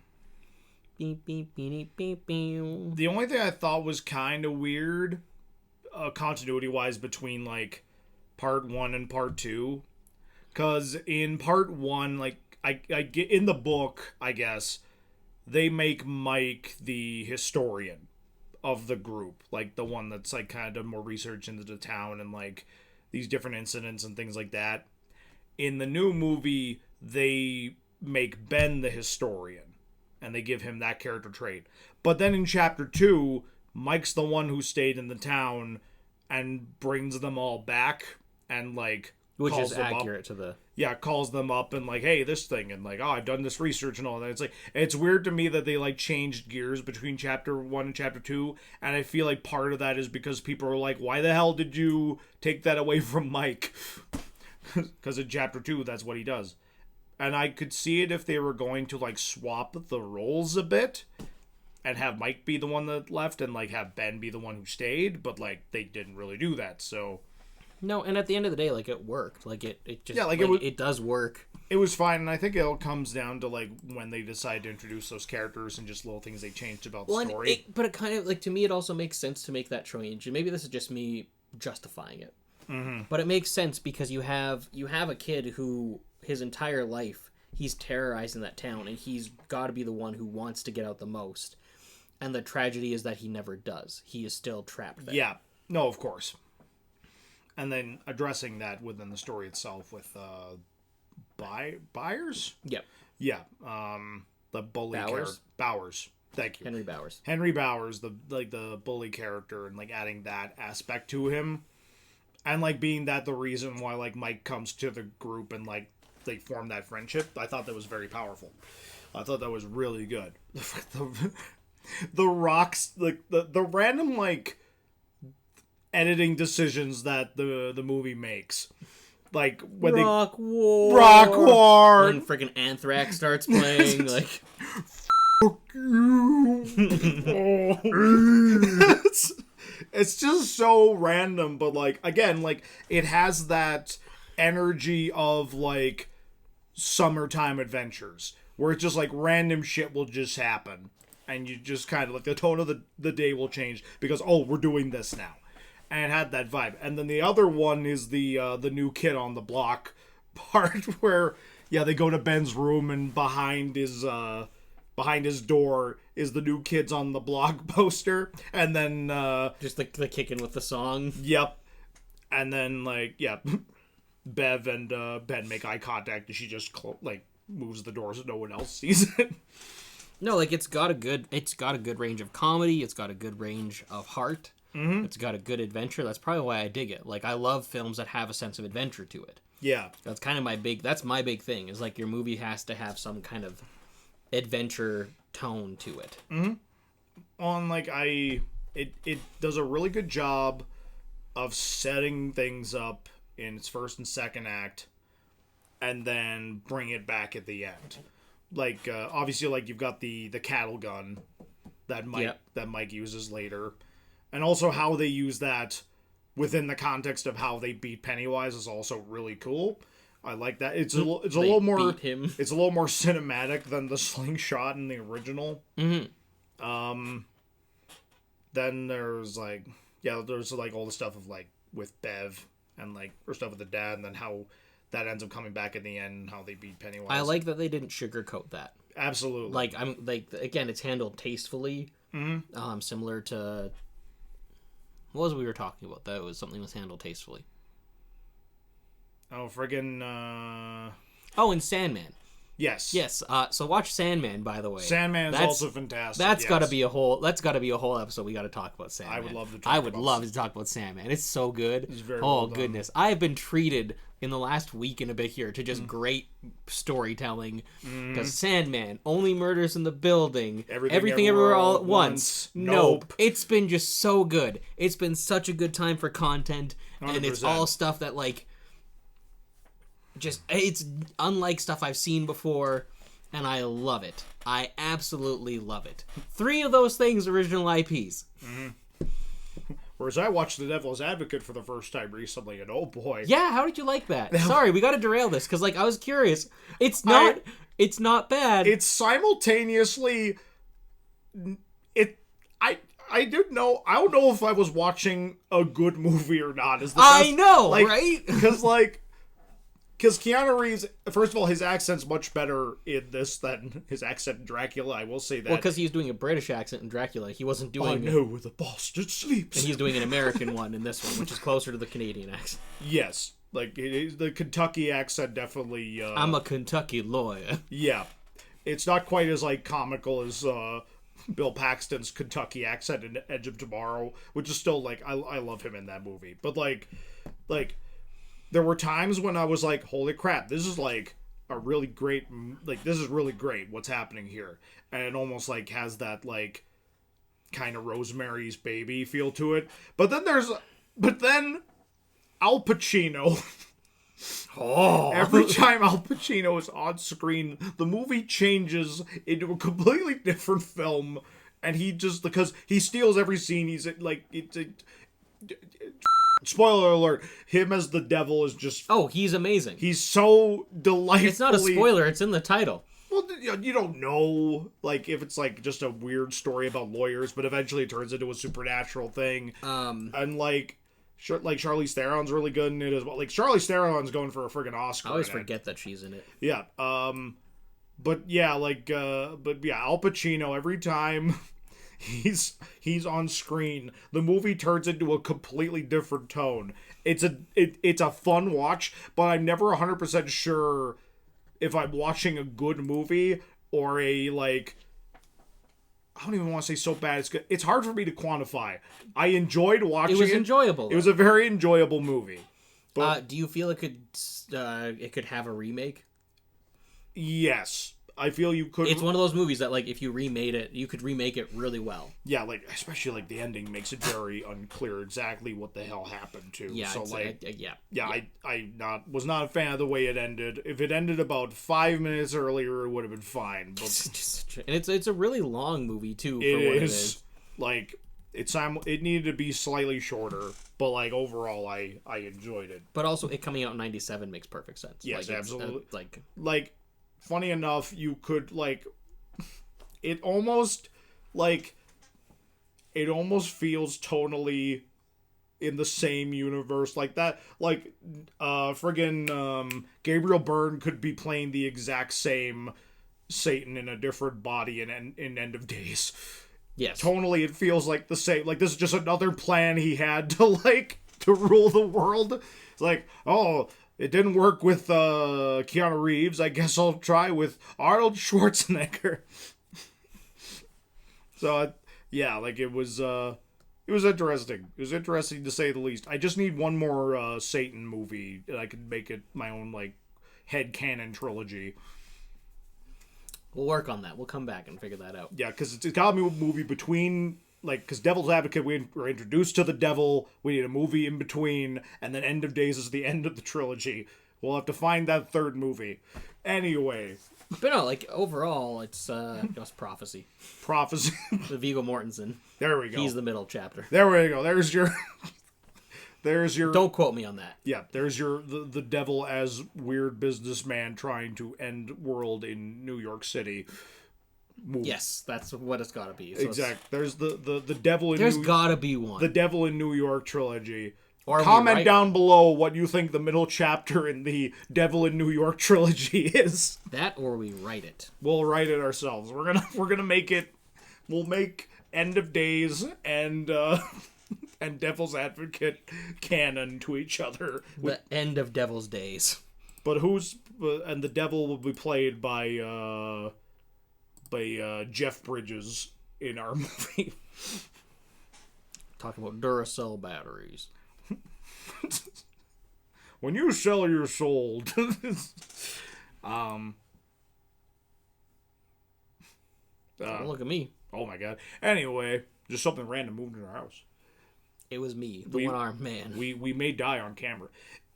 Beep, beep, beep, beep, beep. The only thing I thought was kind of weird, continuity-wise, between, like, Part 1 and Part 2. Because in Part 1, like, I get in the book, I guess, they make Mike the historian of the group. Like, the one that's, like, kind of done more research into the town and, like, these different incidents and things like that. In the new movie, they make Ben the historian, and they give him that character trait. But then in chapter 2, Mike's the one who stayed in the town and brings them all back and like which calls is them accurate up. to the Calls them up and like, hey, this thing, and like, oh, I've done this research and all that. It's like, it's weird to me that they like changed gears between chapter 1 and chapter 2, and I feel like part of that is because people are like, why the hell did you take that away from Mike? Because in chapter 2, that's what he does. And I could see it if they were going to like swap the roles a bit and have Mike be the one that left and like have Ben be the one who stayed, but like they didn't really do that. So no, and at the end of the day, like it worked. Like it just it does work. It was fine, and I think it all comes down to like when they decide to introduce those characters and just little things they changed about the story. But it kind of like to me, it also makes sense to make that change, and maybe this is just me justifying it. Mm-hmm. But it makes sense because you have a kid who his entire life he's terrorizing that town, and he's got to be the one who wants to get out the most. And the tragedy is that he never does. He is still trapped there. Yeah, no, of course. And then addressing that within the story itself with Byers? Yep. Yeah. The bully character. Bowers. Thank you. Henry Bowers, the bully character, and like adding that aspect to him. And like being that the reason why like Mike comes to the group and like they form that friendship. I thought that was very powerful. I thought that was really good. The rocks, like the random like editing decisions that the movie makes, like when Rock War, when freaking Anthrax starts playing, like fuck you. It's just so random, but like again, like it has that energy of like summertime adventures where it's just like random shit will just happen. And you just kind of like the tone of the day will change because we're doing this now, and it had that vibe. And then the other one is the new kid on the block part where they go to Ben's room and behind his door is the new kids on the block poster, and then just the kicking with the song. Yep, and then Bev and Ben make eye contact, and she just moves the door so no one else sees it. No, like it's got a good range of comedy. It's got a good range of heart. Mm-hmm. It's got a good adventure. That's probably why I dig it. Like I love films that have a sense of adventure to it. Yeah, that's kind of my big thing. Is like your movie has to have some kind of adventure tone to it. Mm-hmm. It does a really good job of setting things up in its first and second act, and then bring it back at the end. Like obviously, like you've got the cattle gun that Mike uses later, and also how they use that within the context of how they beat Pennywise is also really cool. I like that. It's a little more cinematic than the slingshot in the original. Mm-hmm. Then there's there's like all the stuff of like with Bev and like or stuff with the dad, and then how that ends up coming back in the end, how they beat Pennywise. I like that they didn't sugarcoat that. Absolutely. Like I'm like again, it's handled tastefully. Mm-hmm. Similar to what was we were talking about? That was something was handled tastefully. Oh, friggin' and Sandman. Yes. So watch Sandman, by the way. Sandman is also fantastic. That's got to be a whole episode. We got to talk about Sandman. I would love to. I would love to talk about Sandman. It's so good. It's very well done. Goodness, I have been treated in the last week and a bit here to just great storytelling. Because Sandman, only murders in the building, everything everywhere all at once. Nope. It's been just so good. It's been such a good time for content, 100%. And it's all stuff that like. It's unlike stuff I've seen before, and I love it. I absolutely love it. 3 of those things original IPs. Mm-hmm. Whereas I watched The Devil's Advocate for the first time recently, and oh boy. Yeah, how did you like that? Sorry, we got to derail this, because I was curious. It's not bad. It's simultaneously... I didn't know... I don't know if I was watching a good movie or not. I know, right? Because Keanu Reeves, first of all, his accent's much better in this than his accent in Dracula. I will say that. Well, because he was doing a British accent in Dracula. He wasn't doing... I know where the bastard sleeps. And he's doing an American one in this one, which is closer to the Canadian accent. Yes. Like the Kentucky accent definitely. I'm a Kentucky lawyer. Yeah, it's not quite as like comical as Bill Paxton's Kentucky accent in Edge of Tomorrow, which is still like I love him in that movie. But like there were times when I was like, holy crap, this is like a really great, like this is really great. What's happening here? And it almost like has that like kind of Rosemary's Baby feel to it. But then Al Pacino. Oh, Every time Al Pacino is on screen, the movie changes into a completely different film, and he just because he steals every scene. He's like spoiler alert: him as the devil is just he's amazing. he's so delightful. It's not a spoiler; it's in the title. Well, you don't know, like, if it's, like, just a weird story about lawyers, but eventually it turns into a supernatural thing. And, like Charlize Theron's really good in it as well. Like, Charlize Theron's going for a friggin' Oscar. I always forget that she's in it. Yeah. But, yeah, Al Pacino, every time he's on screen, the movie turns into a completely different tone. It's a fun watch, but I'm never 100% sure if I'm watching a good movie or a, like, I don't even want to say so bad it's good. It's hard for me to quantify. I enjoyed watching it. It was enjoyable. It was a very enjoyable movie. But do you feel it could have a remake? yes. I feel you could. It's one of those movies that, like, if you remade it, you could remake it really well. Yeah, like, especially, like, the ending makes it very unclear exactly what the hell happened to. Yeah, so, like, yeah. I was not a fan of the way it ended. If it ended about 5 minutes earlier, it would have been fine. But and it's a really long movie, too, for it what is. Like, it needed to be slightly shorter, but, like, overall, I enjoyed it. But also, it coming out in 97 makes perfect sense. Yes, like, absolutely. Funny enough, you could, like, it almost feels tonally in the same universe like that. Like, Gabriel Byrne could be playing the exact same Satan in a different body in End of Days. Yes. Tonally, it feels like the same. Like, this is just another plan he had to, like, to rule the world. It's like, oh, it didn't work with Keanu Reeves. I guess I'll try with Arnold Schwarzenegger. So, yeah, like, it was interesting. It was interesting to say the least. I just need one more Satan movie, and I could make it my own, like, headcanon trilogy. We'll work on that. We'll come back and figure that out. Yeah, because it's got to be a movie between, like, because Devil's Advocate, we were introduced to the devil, we need a movie in between, and then End of Days is the end of the trilogy. We'll have to find that third movie. Anyway. But no, like, overall, it's just Prophecy. Prophecy. The Viggo Mortensen. There we go. He's the middle chapter. There we go. There's your... Don't quote me on that. Yeah, there's the devil as weird businessman trying to end world in New York City. Movie. Yes, that's what it's gotta be. So exactly. There's the devil in There's gotta be one. The Devil in New York trilogy. Or comment down below what you think the middle chapter in the Devil in New York trilogy is. That or we write it. We'll write it ourselves. We're gonna make it. We'll make End of Days and and Devil's Advocate canon to each other. The end of Devil's Days. But and the devil will be played by Jeff Bridges in our movie. Talking about Duracell batteries. When you sell your soul. Don't look at me. Oh my god. Anyway, just something random moved in our house. It was me, the one-armed man. We may die on camera.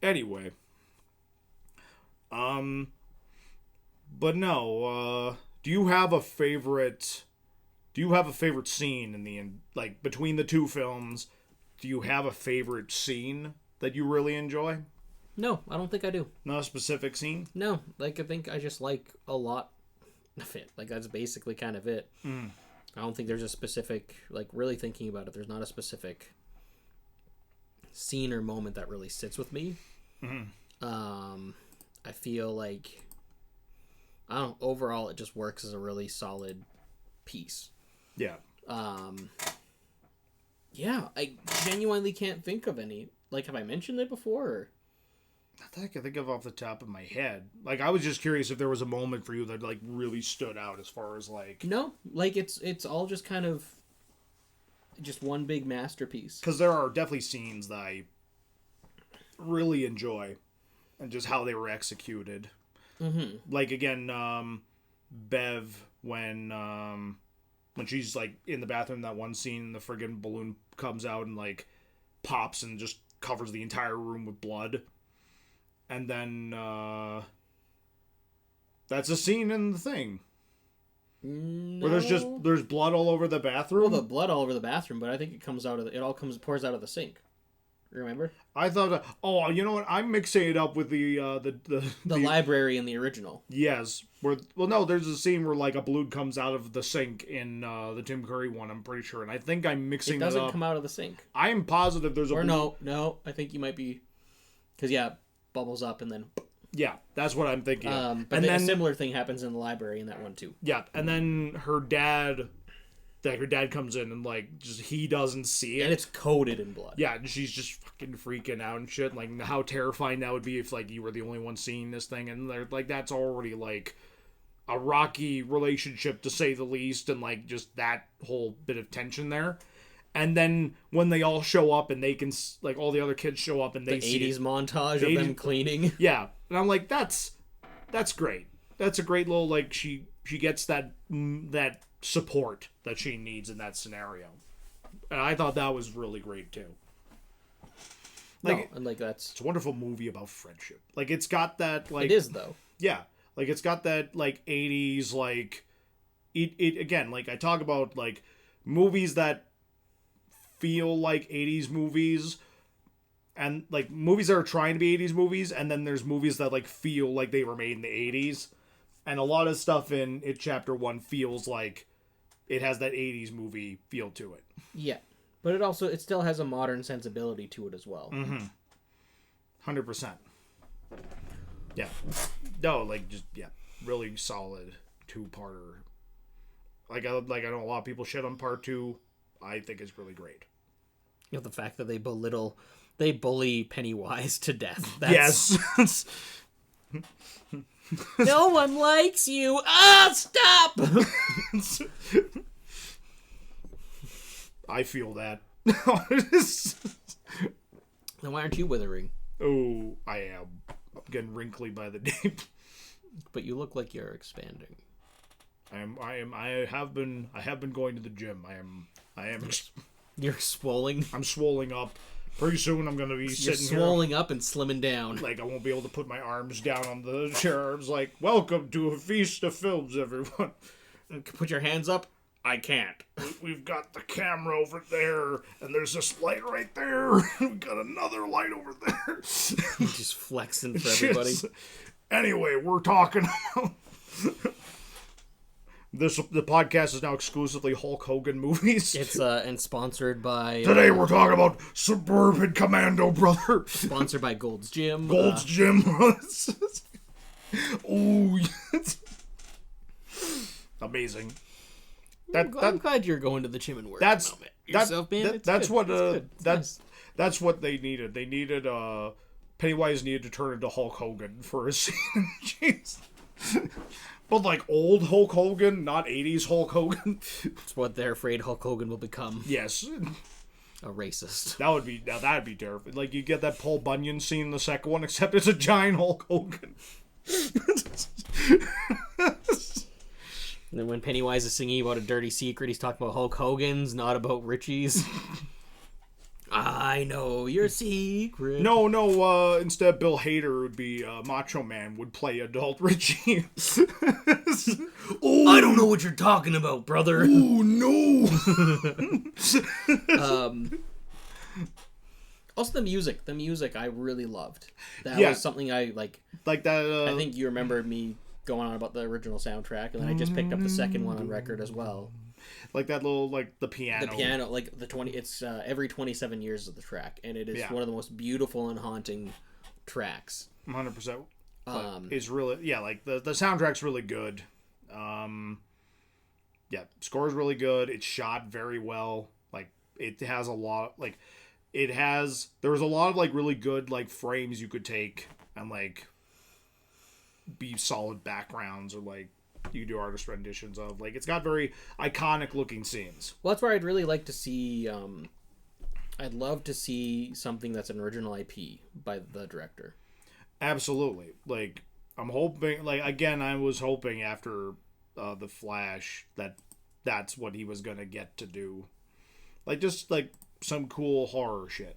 Anyway. But no, do you have a favorite scene in the like between the two films? Do you have a favorite scene that you really enjoy? No, I don't think I do. Not a specific scene? No, like I think I just like a lot of it. Like that's basically kind of it. I don't think there's a specific, like really thinking about it, there's not a specific scene or moment that really sits with me. I feel like overall it just works as a really solid piece. Yeah. Yeah, I genuinely can't think of any. Like, have I mentioned it before? Or? Not that I can think of off the top of my head. Like, I was just curious if there was a moment for you that like really stood out as far as like. No, like it's all just kind of just one big masterpiece. Because there are definitely scenes that I really enjoy, and just how they were executed. Mm-hmm. Like again, Bev when she's like in the bathroom, that one scene, the friggin' balloon comes out and like pops and just covers the entire room with blood. And then that's a scene in the thing. No. Where there's blood all over the bathroom. Well, the blood all over the bathroom, but I think it pours out of the sink. Remember? I thought, oh, you know what? I'm mixing it up with the library in the original. Yes, no, there's a scene where like a balloon comes out of the sink in the Tim Curry one. I'm pretty sure, and I think I'm mixing it up. It doesn't come out of the sink. I'm positive there's a. Or no, I think you might be, because bubbles up and then. Yeah, that's what I'm thinking. But then a similar thing happens in the library in that one too. Yeah, and then her dad comes in and like just he doesn't see it, and it's coated in blood. Yeah, and she's just fucking freaking out and shit. Like how terrifying that would be if like you were the only one seeing this thing, and they're like that's already like a rocky relationship to say the least, and like just that whole bit of tension there. And then when they all show up and they can, like, all the other kids show up and they see 80s montage of them cleaning. Yeah. And I'm like, that's great. That's a great little, like, she gets that support that she needs in that scenario. And I thought that was really great, too. Like, no, and, like, it's a wonderful movie about friendship. Like, it's got that, like... It is, though. Yeah. Like, it's got that, like, 80s, like... It again, like, I talk about, like, movies that feel like 80s movies, and like movies that are trying to be 80s movies, and then there's movies that like feel like they were made in the 80s, and a lot of stuff in It Chapter 1 feels like it has that 80s movie feel to it. Yeah, but it still has a modern sensibility to it as well. 100%. Yeah. No, like just really solid two-parter. Like I know a lot of people shit on part 2. I think it's really great. You know, the fact that they bully Pennywise to death. Yes. No one likes you. Ah, stop! I feel that. Then why aren't you withering? Oh, I am. I'm getting wrinkly by the day. But you look like you're expanding. I have been going to the gym. I am. You're swollen. I'm swollen up. Pretty soon I'm gonna be sitting here. You're swollen up and slimming down. Like I won't be able to put my arms down on the chair. I was like, "Welcome to a feast of films, everyone." Put your hands up. I can't. We've got the camera over there, and there's this light right there. We've got another light over there. Just flexing for everybody. Anyway, we're talking about. The podcast is now exclusively Hulk Hogan movies. It's and sponsored by... Today we're talking about Suburban Commando, brother. Sponsored by Gold's Gym. Gold's Gym. Oh, yes. Amazing. I'm glad you're going to the gym and working that's what they needed. They needed Pennywise needed to turn into Hulk Hogan for a scene. Jeez. But like old Hulk Hogan, not 80s Hulk Hogan. It's what they're afraid Hulk Hogan will become. Yes. A racist. That'd be terrifying. Like you get that Paul Bunyan scene in the second one, except it's a giant Hulk Hogan. And then when Pennywise is singing about a dirty secret, he's talking about Hulk Hogan's, not about Richie's. I know your secret. No. Instead, Bill Hader would be Macho Man would play adult Richie. Oh, I don't know what you're talking about, brother. Oh no. Also, the music I really loved. That was something I like. Like that. I think you remember me going on about the original soundtrack, and then I just picked up the second one on record as well. Like that little, like the piano. The piano, like it's every 27 years of the track, and it is one of the most beautiful and haunting tracks. 100%. It's really, like the soundtrack's really good. Score's really good. It's shot very well. Like it has a lot, like there was a lot of like really good like frames you could take and like be solid backgrounds, or like you can do artist renditions of. Like, it's got very iconic looking scenes. Well, that's where I'd really like to see. I'd love to see something that's an original IP by the director. Absolutely. Like, I'm hoping. Like, again, I was hoping after the Flash that's what he was gonna get to do. Like, just like some cool horror shit.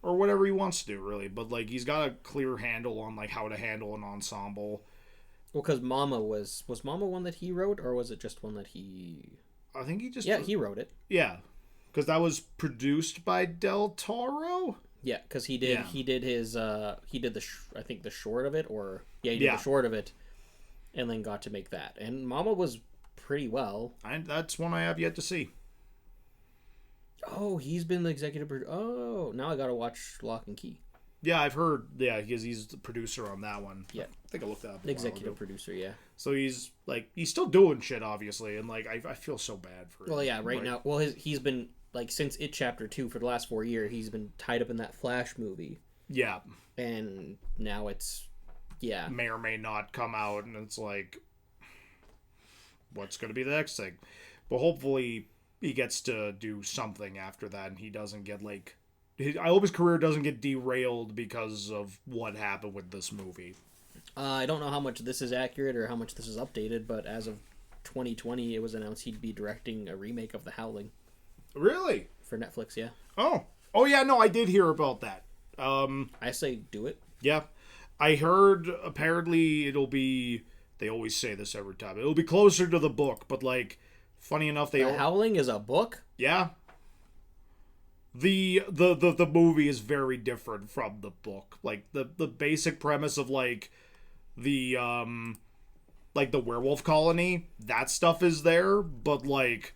Or whatever he wants to do, really. But, like, he's got a clear handle on, like, how to handle an ensemble. Well, because Mama was Mama one that he wrote, or was it just one that he... I think he just... Yeah, he wrote it. Yeah. Because that was produced by Del Toro? Yeah, because he did his... he did I think the short of it, or... Yeah, he did Yeah. the short of it, and then got to make that. And Mama was pretty well. That's one I have yet to see. Oh, he's been the executive producer. Oh, now I gotta watch Lock and Key. Yeah, I've heard. Yeah, because he's the producer on that one. Yeah, I think I looked that up. Executive producer, yeah. So he's still doing shit, obviously, and like I feel so bad for him. Well, yeah, right now. Well, he's been like since It Chapter 2 for the last 4 years. He's been tied up in that Flash movie. Yeah, and now it's may or may not come out, and it's like, what's going to be the next thing? But hopefully he gets to do something after that, and he doesn't get like. I hope his career doesn't get derailed because of what happened with this movie. I don't know how much this is accurate or how much this is updated, but as of 2020, it was announced he'd be directing a remake of The Howling. Really? For Netflix, yeah. Oh yeah, no, I did hear about that. I say do it. Yeah. I heard apparently it'll be, they always say this every time, it'll be closer to the book, but like, funny enough, The Howling is a book? Yeah. The movie is very different from the book. Like the basic premise of like the werewolf colony, that stuff is there, but like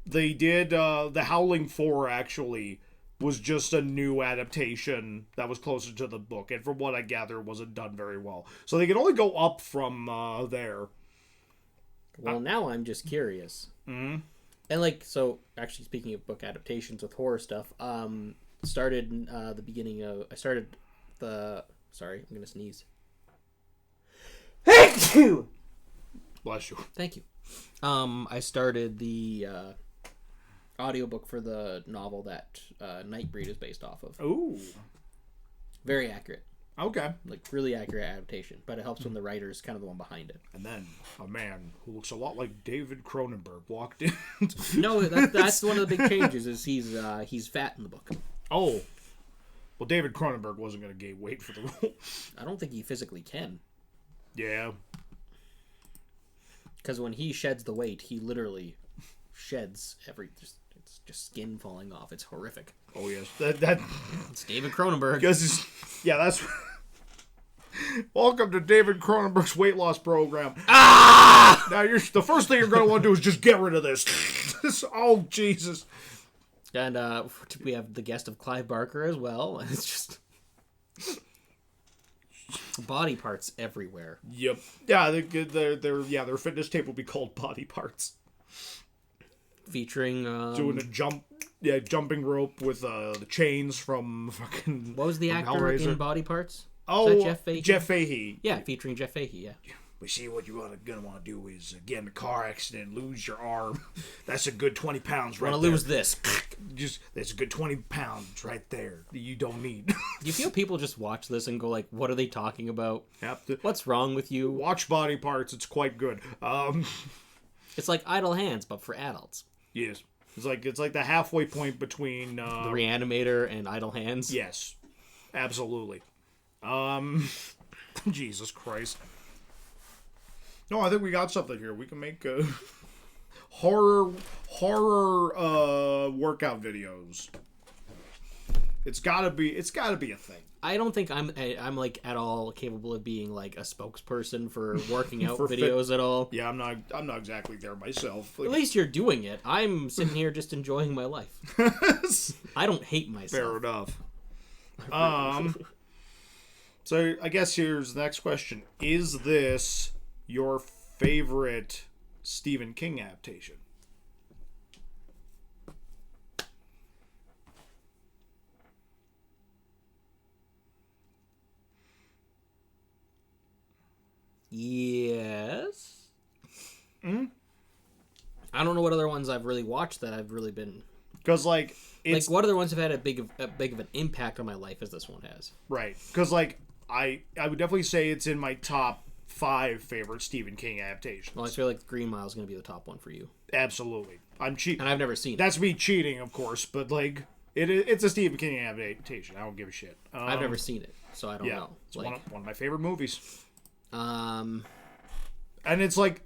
they did the Howling 4 actually was just a new adaptation that was closer to the book, and from what I gather wasn't done very well. So they can only go up from there. Well, now I'm just curious. Mm-hmm. And like, so actually speaking of book adaptations with horror stuff, sorry, I'm gonna sneeze. Bless you. Thank you. I started the audiobook for the novel that Nightbreed is based off of. Ooh. Very accurate. Okay. Like, really accurate adaptation. But it helps when the writer is kind of the one behind it. And then a man who looks a lot like David Cronenberg walked in. No, that's one of the big changes, is he's fat in the book. Oh. Well, David Cronenberg wasn't going to gain weight for the role. I don't think he physically can. Yeah. Because when he sheds the weight, he literally sheds it's just skin falling off. It's horrific. Oh, yes. It's David Cronenberg. Yeah, that's... Welcome to David Cronenberg's weight loss program. Ah! Now, the first thing you're going to want to do is just get rid of this. Oh, Jesus. And we have the guest of Clive Barker as well. It's just... body parts everywhere. Yep. Yeah, their fitness tape will be called Body Parts. Featuring... doing a jumping rope with the chains from fucking... What was the actor in Body Parts? Oh, is that Jeff Fahey? Jeff Fahey. Yeah, featuring Jeff Fahey, yeah. But see, what you're gonna want to do is get in a car accident, lose your arm. That's a good 20 pounds right there. Want to lose this. That's a good 20 pounds right there that you don't need. Do you feel people just watch this and go like, what are they talking about? What's wrong with you? Watch Body Parts. It's quite good. It's like Idle Hands, but for adults. Yes. It's like the halfway point between... the Reanimator and Idle Hands? Yes. Absolutely. Jesus Christ. No, I think we got something here. We can make horror workout videos. It's gotta be a thing. I don't think I'm like at all capable of being like a spokesperson for working out videos at all. Yeah, I'm not exactly there myself. At least you're doing it. I'm sitting here just enjoying my life. I don't hate myself. Fair enough. So I guess here's the next question. Is this your favorite Stephen King adaptation? Yes. I don't know what other ones I've really watched that I've really been... Because, like, it's... Like, what other ones have had a big of an impact on my life as this one has? Right. Because, like, I would definitely say it's in my top 5 favorite Stephen King adaptations. Well, I feel like Green Mile is going to be the top one for you. Absolutely. I'm cheating. And I've never seen it. That's me cheating, of course, but, like, it's a Stephen King adaptation. I don't give a shit. I've never seen it, so I don't know. It's one of my favorite movies. Um... And it's like,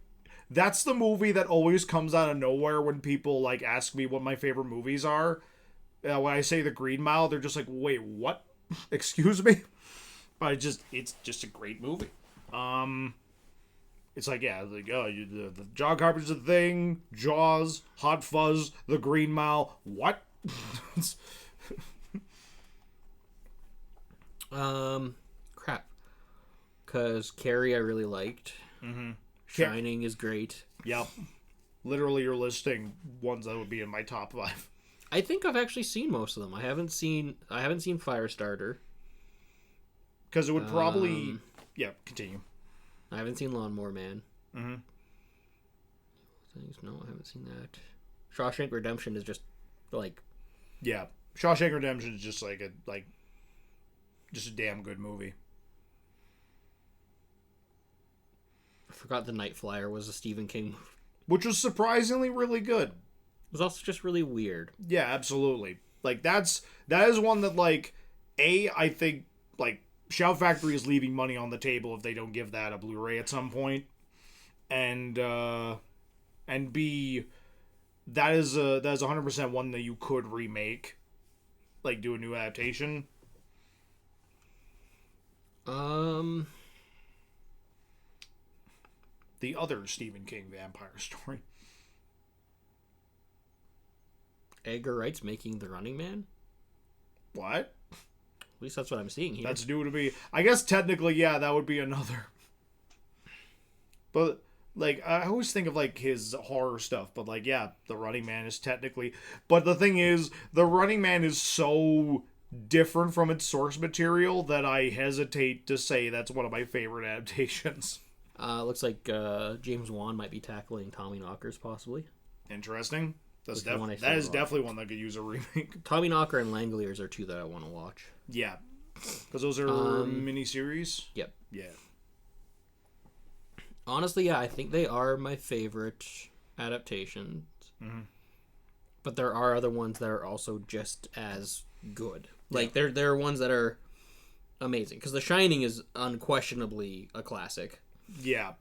that's the movie that always comes out of nowhere when people, like, ask me what my favorite movies are. When I say The Green Mile, they're just like, wait, what? Excuse me? But it's just a great movie. It's like, yeah, like, the John Carpenter's The Thing, Jaws, Hot Fuzz, The Green Mile. What? Crap. Because Carrie I really liked. Mm-hmm. Shining is great. Yep. Literally, you're listing ones that would be in my top 5. I think I've actually seen most of them. I haven't seen Firestarter. Because it would probably... yeah, continue. I haven't seen Lawnmower Man. Mm-hmm. No, I haven't seen that. Shawshank Redemption is just, like... Yeah. Shawshank Redemption is just just a damn good movie. I forgot The Night Flyer was a Stephen King. Which was surprisingly really good. It was also just really weird. Yeah, absolutely. Like, that is one that, like, I think, like, Shout Factory is leaving money on the table if they don't give that a Blu-ray at some point. And B, that is 100% one that you could remake. Like, do a new adaptation. The other Stephen King vampire story. Edgar Wright's making The Running Man? What? At least that's what I'm seeing here. That's new to me. I guess technically, yeah, that would be another. But, like, I always think of, like, his horror stuff. But, like, yeah, The Running Man is technically... But the thing is, The Running Man is so different from its source material that I hesitate to say that's one of my favorite adaptations. Looks like James Wan might be tackling Tommyknockers, possibly. Interesting. That is definitely one that could use a remake. Tommyknocker and Langoliers are two that I want to watch. Yeah. Because those are miniseries? Yep. Yeah. Honestly, yeah, I think they are my favorite adaptations. Mm-hmm. But there are other ones that are also just as good. Like, there are ones that are amazing. Because The Shining is unquestionably a classic. Yeah.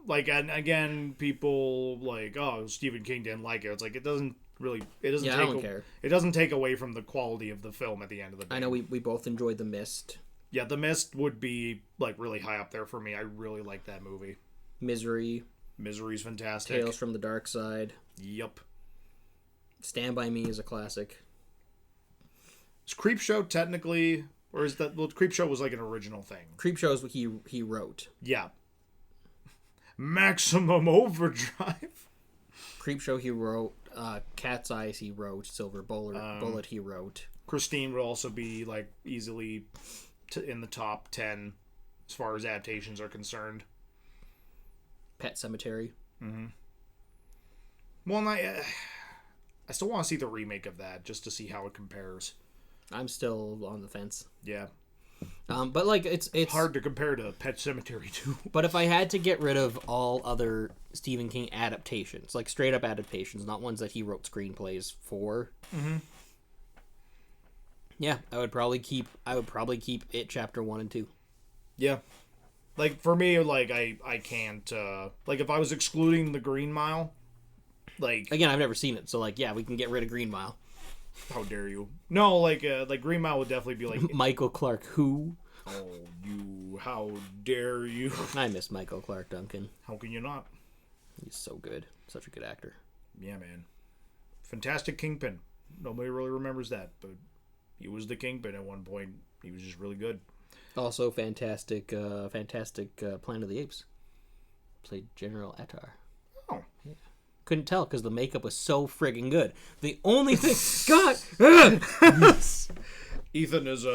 Like, and again, people like, oh, Stephen King didn't like it. It's like, it doesn't I don't care. It doesn't take away from the quality of the film at the end of the day. I know we both enjoyed The Mist. Yeah, The Mist would be, like, really high up there for me. I really like that movie. Misery's fantastic. Tales from the Dark Side. Yep. Stand By Me is a classic. Is Creepshow technically, or is that, well, Creepshow was like an original thing. Creepshow is what he wrote. Yeah. Maximum Overdrive. Creepshow he wrote. Cat's Eyes he wrote. Silver Bullet he wrote. Christine would also be, like, easily in the top 10 as far as adaptations are concerned. Pet Cemetery. Mm-hmm. Well, I still want to see the remake of that just to see how it compares. I'm still on the fence. Yeah. But, like, it's hard to compare to Pet Cemetery too. But if I had to get rid of all other Stephen King adaptations, like straight up adaptations, not ones that he wrote screenplays for, yeah, I would probably keep It Chapter 1 and 2. Yeah. Like, for me, like, I can't, like, if I was excluding The Green Mile, like... Again, I've never seen it, so, like, yeah, we can get rid of Green Mile. How dare you? No, like Green Mile would definitely be like... Michael Clarke, who? Oh, you, how dare you? I miss Michael Clarke Duncan. How can you not? He's so good. Such a good actor. Yeah, man. Fantastic Kingpin. Nobody really remembers that, but he was the Kingpin at one point. He was just really good. Also, fantastic Planet of the Apes. Played General Attar. Oh. Yeah. Couldn't tell because the makeup was so friggin' good. The only thing... God! Ethan is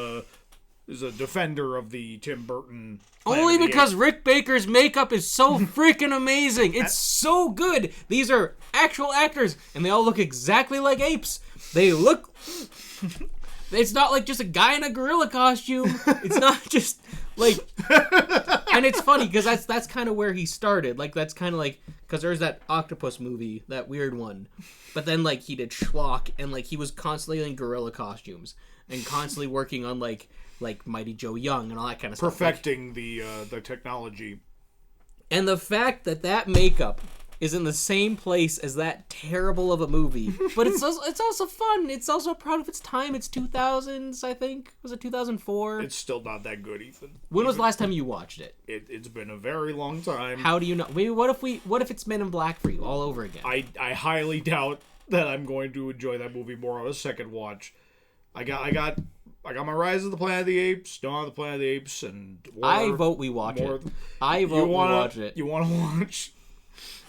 is a defender of the Tim Burton. Only because Rick Baker's makeup is so freaking amazing. It's so good. These are actual actors, and they all look exactly like apes. They look... It's not like just a guy in a gorilla costume. It's not just like... And it's funny because that's kind of where he started. Like, that's kind of like... Because there's that octopus movie, that weird one. But then, like, he did Schlock, and, like, he was constantly in gorilla costumes. And constantly working on, like Mighty Joe Young and all that kind of stuff. Perfecting the technology. And the fact that makeup is in the same place as that terrible of a movie, but it's also fun. It's also a product of its time. It's 2000s, I think. Was it 2004? It's still not that good, Ethan. When was the last time you watched it? It's been a very long time. How do you know? Maybe what if it's Men in Black for you all over again? I highly doubt that I'm going to enjoy that movie more on a second watch. I got my Rise of the Planet of the Apes, Dawn of the Planet of the Apes, and I vote we watch it. I vote we watch it. You want to watch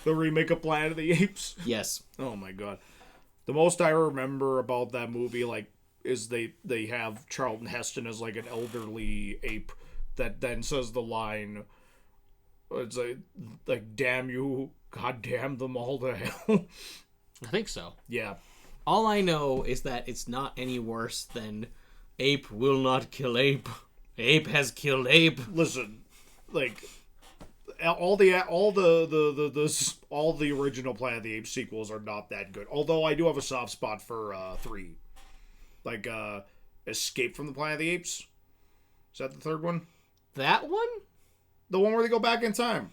the remake of Planet of the Apes? Yes. Oh my god. The most I remember about that movie, like, is they have Charlton Heston as like an elderly ape that then says the line, it's like damn you, god damn them all to hell. I think so. Yeah. All I know is that it's not any worse than ape will not kill ape. Ape has killed ape. Listen, like all the original Planet of the Apes sequels are not that good. Although I do have a soft spot for 3, like Escape from the Planet of the Apes. Is that the third one? That one? The one where they go back in time.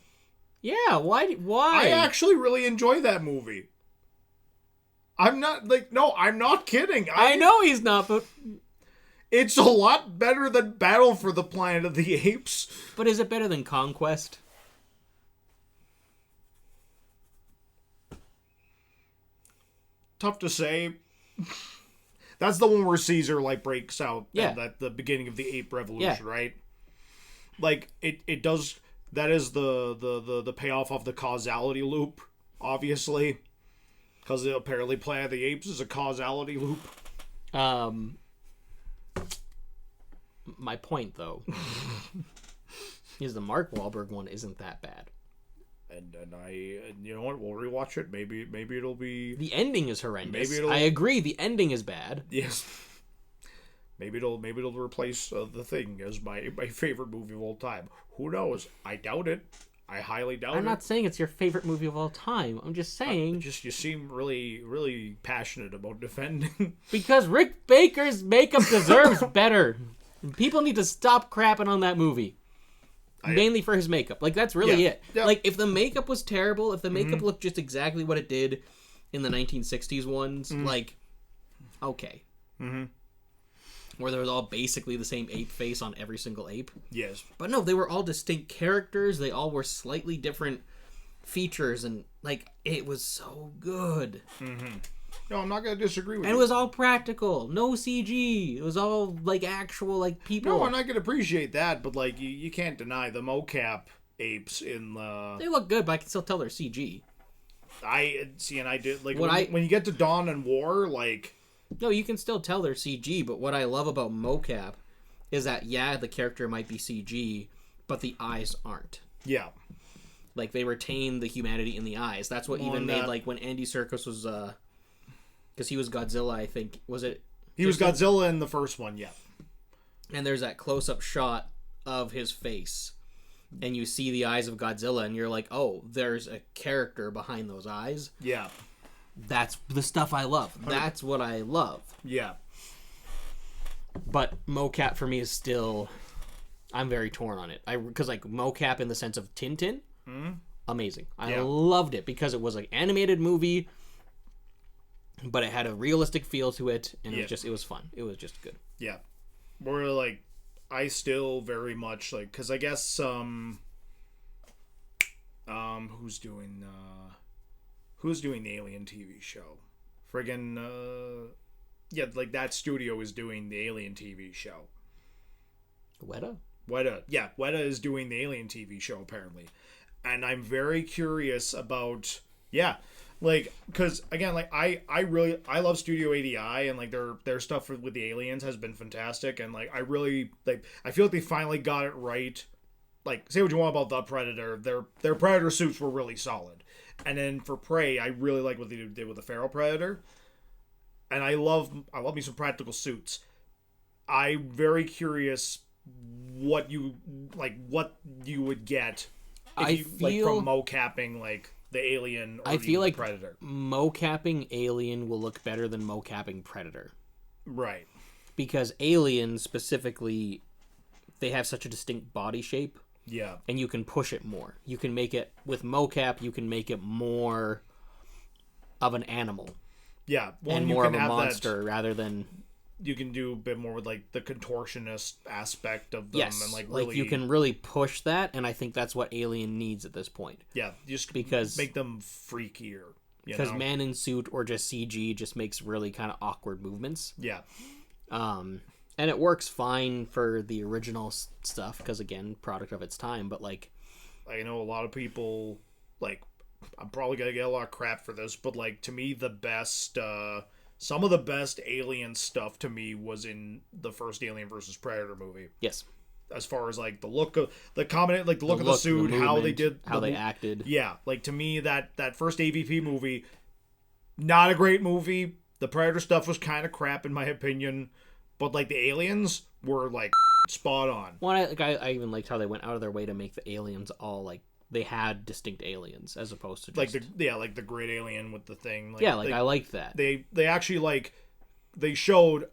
Yeah. Why? I actually really enjoy that movie. I'm not kidding. I know he's not, but it's a lot better than Battle for the Planet of the Apes. But is it better than Conquest? Tough to say. That's the one where Caesar like breaks out at the beginning of the Ape Revolution, right? Like it does. That is the payoff of the causality loop, obviously. Because apparently Planet of the Apes is a causality loop. My point, though, is the Mark Wahlberg one isn't that bad. And you know what? We'll rewatch it. Maybe it'll be... The ending is horrendous. I agree, the ending is bad. Yes. Maybe it'll replace The Thing as my favorite movie of all time. Who knows? I doubt it. I highly doubt it. I'm not saying it's your favorite movie of all time. I'm just saying... you seem really, really passionate about defending. Because Rick Baker's makeup deserves better. People need to stop crapping on that movie. Mainly for his makeup. Like, that's really it. Yeah. Like, if the makeup was terrible, if the makeup looked just exactly what it did in the 1960s ones, like, okay. Mm-hmm. Where there was all basically the same ape face on every single ape. Yes. But no, they were all distinct characters. They all were slightly different features, and, like, it was so good. Mm-hmm. No, I'm not going to disagree with you. And it was all practical. No CG. It was all, like, actual, like, people. No, and I can appreciate that, but, like, you can't deny the mocap apes in the... They look good, but I can still tell they're CG. I did, like, when you get to Dawn and War, like... No, you can still tell they're CG, but what I love about mocap is that, yeah, the character might be CG, but the eyes aren't. Yeah. Like, they retain the humanity in the eyes. That's what even made, like, when Andy Serkis was, because he was Godzilla, I think. Was it? He was Godzilla in the first one, yeah. And there's that close-up shot of his face. And you see the eyes of Godzilla, and you're like, oh, there's a character behind those eyes. Yeah. That's the stuff I love. That's what I love. Yeah. But mocap for me is still... I'm very torn on it. Because, like, mocap in the sense of Tintin, amazing. I loved it because it was an animated movie... But it had a realistic feel to it, and it was fun. It was just good. Yeah. More like, I still very much, like, because I guess, who's doing the Alien TV show? Friggin', like, that studio is doing the Alien TV show. Weta? Yeah, Weta is doing the Alien TV show, apparently. And I'm very curious about, Like, because again, like I love Studio ADI, and like their stuff with the aliens has been fantastic, and like I really like I feel like they finally got it right. Like, say what you want about the Predator, their Predator suits were really solid, and then for Prey, I really like what they did with the Feral Predator, and I love me some practical suits. I'm very curious what you would get if you like from mocapping like the Alien or the Predator. Mocapping Alien will look better than mocapping Predator. Right. Because Alien specifically, they have such a distinct body shape. Yeah. And you can push it more. You can make it, with mocap, you can make it more of an animal. Yeah. Well, and more of a monster rather than... You can do a bit more with like the contortionist aspect of them, and like really, you can really push that, and I think that's what Alien needs at this point. Yeah, just because make them freakier. Because man in suit or just CG just makes really kind of awkward movements. Yeah. And it works fine for the original stuff because again, product of its time. But like, I know a lot of people like. I'm probably gonna get a lot of crap for this, but like to me, the best. Some of the best Alien stuff to me was in the first Alien versus Predator movie. Yes. As far as like the look of the combination, like the look of the suit, how they did, how they acted. Yeah, like to me that first AVP movie, not a great movie. The Predator stuff was kind of crap in my opinion, but like the aliens were like spot on. Well, I even liked how they went out of their way to make the aliens all like. They had distinct aliens as opposed to just... like the great alien with the thing. Like, I liked that. They actually like they showed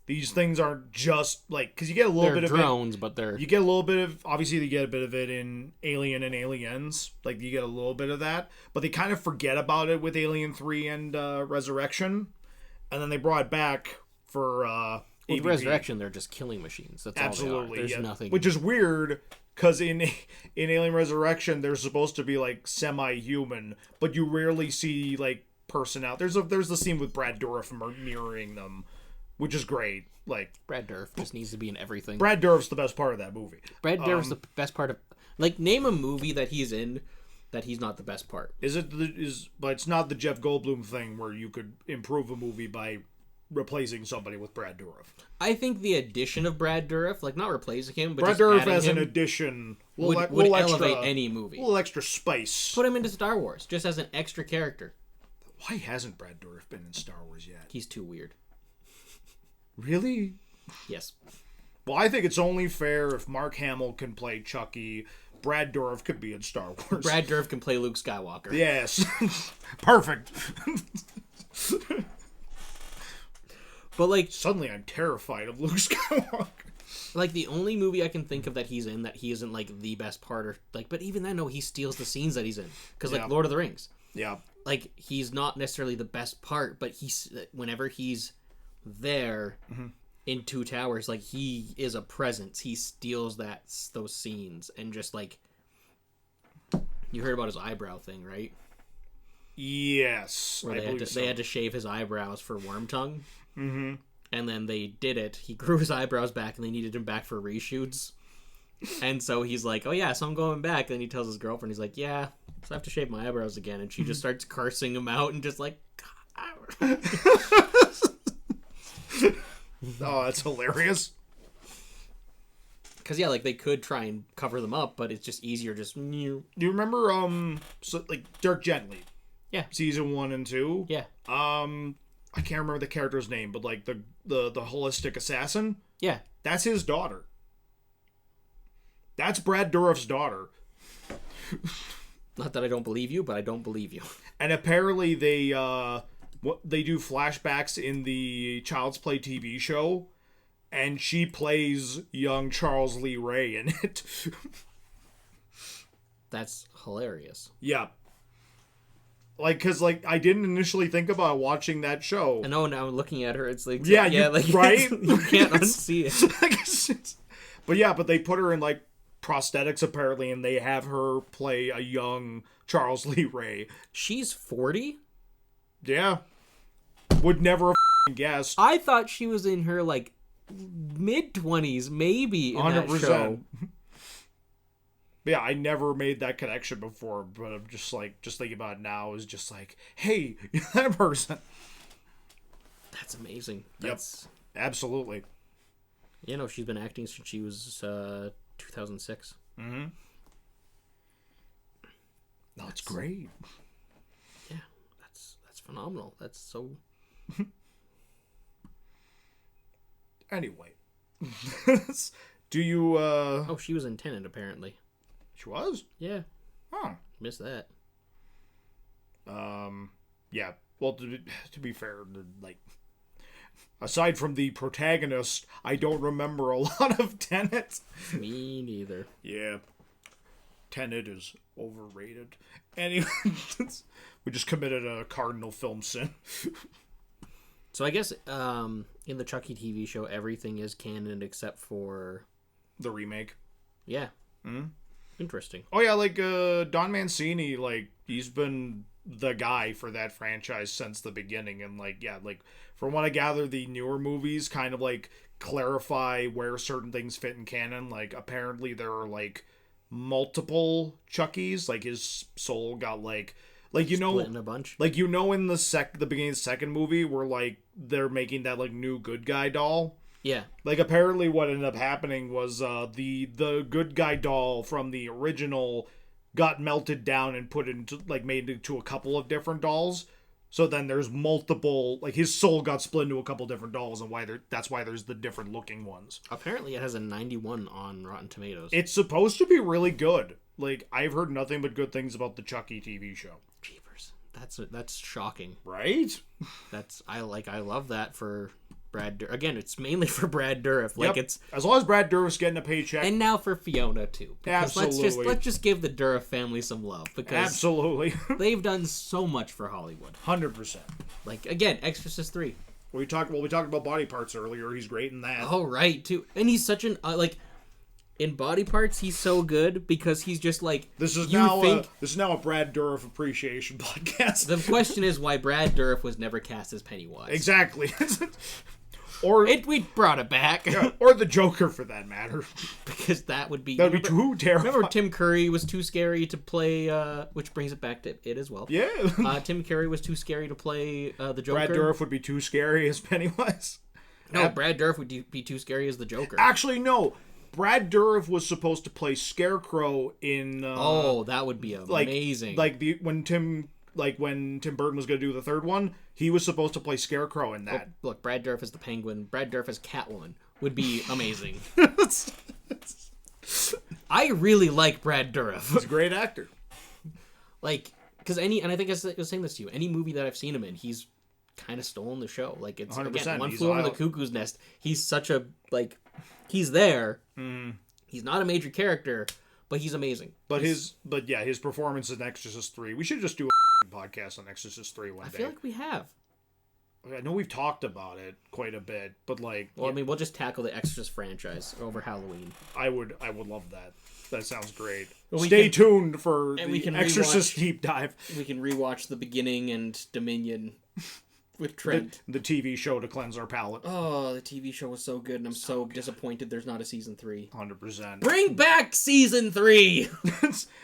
these things aren't just like because you get a little bit of drones, but you get a little bit of obviously you get a bit of it in Alien and Aliens, like you get a little bit of that, but they kind of forget about it with Alien 3 and Resurrection, and then they brought it back for with Resurrection. They're just killing machines. That's absolutely all they are. There's nothing, which is weird. Because in Alien Resurrection, they're supposed to be like semi-human, but you rarely see like personnel. There's the scene with Brad Dourif mirroring them, which is great. Like Brad Dourif just needs to be in everything. Brad Dourif's the best part of that movie. Brad Dourif's the best part of like name a movie that he's in that he's not the best part. But it's not the Jeff Goldblum thing where you could improve a movie by replacing somebody with Brad Dourif. I think the addition of Brad Dourif, like not replacing him, but Brad just Dourif as an addition would elevate any movie. A little extra spice. Put him into Star Wars, just as an extra character. Why hasn't Brad Dourif been in Star Wars yet? He's too weird. Really? Yes. Well, I think it's only fair if Mark Hamill can play Chucky. Brad Dourif could be in Star Wars. Brad Dourif can play Luke Skywalker. Yes. Perfect. But like suddenly I'm terrified of Luke Skywalker. Like the only movie I can think of that he's in that he isn't like the best part or like, but even then, no, he steals the scenes that he's in because like Lord of the Rings. Yeah. Like he's not necessarily the best part, but he's whenever he's there in Two Towers, like he is a presence. He steals those scenes and just like you heard about his eyebrow thing, right? Yes, where they had to shave his eyebrows for Worm Tongue. Mm-hmm. And then they did it. He grew his eyebrows back, and they needed him back for reshoots. And so he's like, "Oh yeah, so I'm going back." And he tells his girlfriend, he's like, "Yeah, so I have to shave my eyebrows again." And she just starts cursing him out and just like, "Oh, that's hilarious." Because yeah, like they could try and cover them up, but it's just easier. Just do you remember like Dirk Gently? Yeah, season 1 and 2. Yeah. I can't remember the character's name, but like the holistic assassin. Yeah, that's his daughter. That's Brad Dourif's daughter. Not that I don't believe you, but I don't believe you. And apparently they do flashbacks in the Child's Play TV show, and she plays young Charles Lee Ray in it. That's hilarious. Yeah. Like, because, like, I didn't initially think about watching that show. I know, now looking at her, it's like... Yeah, like, right? You can't unsee it. But yeah, but they put her in, like, prosthetics, apparently, and they have her play a young Charles Lee Ray. She's 40? Yeah. Would never have guessed. I thought she was in her, like, mid-20s, maybe, in 100%. That show. But yeah, I never made that connection before, but I'm just thinking about it now is just like, hey, that person. That's amazing. Yep. Absolutely. You know, she's been acting since she was 2006. Mm-hmm. That's great. Yeah, that's phenomenal. That's so... Anyway. Do you, Oh, she was in Tenet, apparently. She was? Yeah. Huh. Missed that. Yeah. Well, to be fair, like, aside from the protagonist, I don't remember a lot of Tenet. Me neither. Yeah. Tenet is overrated. Anyway, we just committed a cardinal film sin. So I guess in the Chucky TV show, everything is canon except for... The remake. Yeah. Mm-hmm. Interesting. Oh, yeah, like, Don Mancini, like, he's been the guy for that franchise since the beginning. And, like, yeah, like, from what I gather, the newer movies kind of, like, clarify where certain things fit in canon. Like, apparently there are, like, multiple Chuckies. Like, his soul got, like you know, split in a bunch. like, you know, in the beginning of the second movie where, like, they're making that, like, new good guy doll. Yeah. Like, apparently what ended up happening was the good guy doll from the original got melted down and put into, like, made into a couple of different dolls. So then there's multiple, like, his soul got split into a couple different dolls, and that's why there's the different looking ones. Apparently it has a 91 on Rotten Tomatoes. It's supposed to be really good. Like, I've heard nothing but good things about the Chucky TV show. Jeepers. That's shocking. Right? I love that for Brad Dourif. Again, it's mainly for Brad Dourif. Like, it's as long as Brad Dourif's getting a paycheck. And now for Fiona too. Because Absolutely. Let's just give the Dourif family some love, because Absolutely. they've done so much for Hollywood. 100%. Like, again, Exorcist 3. We talked about body parts earlier. He's great in that. Oh, right, too. And he's such an in Body Parts, he's so good because he's just like... This is now a Brad Dourif appreciation podcast. The question is why Brad Dourif was never cast as Pennywise. Exactly. We brought it back. Yeah, or the Joker, for that matter. Because that would be... too terrifying. Remember Tim Curry was too scary to play... which brings it back to it as well. Yeah. Tim Curry was too scary to play the Joker. Brad Dourif would be too scary as Pennywise. No, Brad Dourif would be too scary as the Joker. Actually, no. Brad Dourif was supposed to play Scarecrow in... that would be amazing. When Tim Burton was going to do the third one, he was supposed to play Scarecrow in that. Oh, look, Brad Dourif as the Penguin, Brad Dourif as Catwoman would be amazing. I really like Brad Dourif. He's a great actor. Like, because and I think I was saying this to you, any movie that I've seen him in, he's kind of stolen the show. Like, it's, 100%. again, One Flew Over the Cuckoo's Nest. He's such a, he's there. Mm. He's not a major character, but he's amazing. But his performance in Exorcist 3. We should just do a podcast on Exorcist 3 one day. I feel like we have. I know we've talked about it quite a bit, but I mean, we'll just tackle the Exorcist franchise over Halloween. I would love that. That sounds great. Well, Stay tuned for the Exorcist deep dive. We can rewatch The Beginning and Dominion with Trent. The TV show to cleanse our palate. Oh, the TV show was so good, and I'm so disappointed there's not a season 3. 100%. Bring back season 3!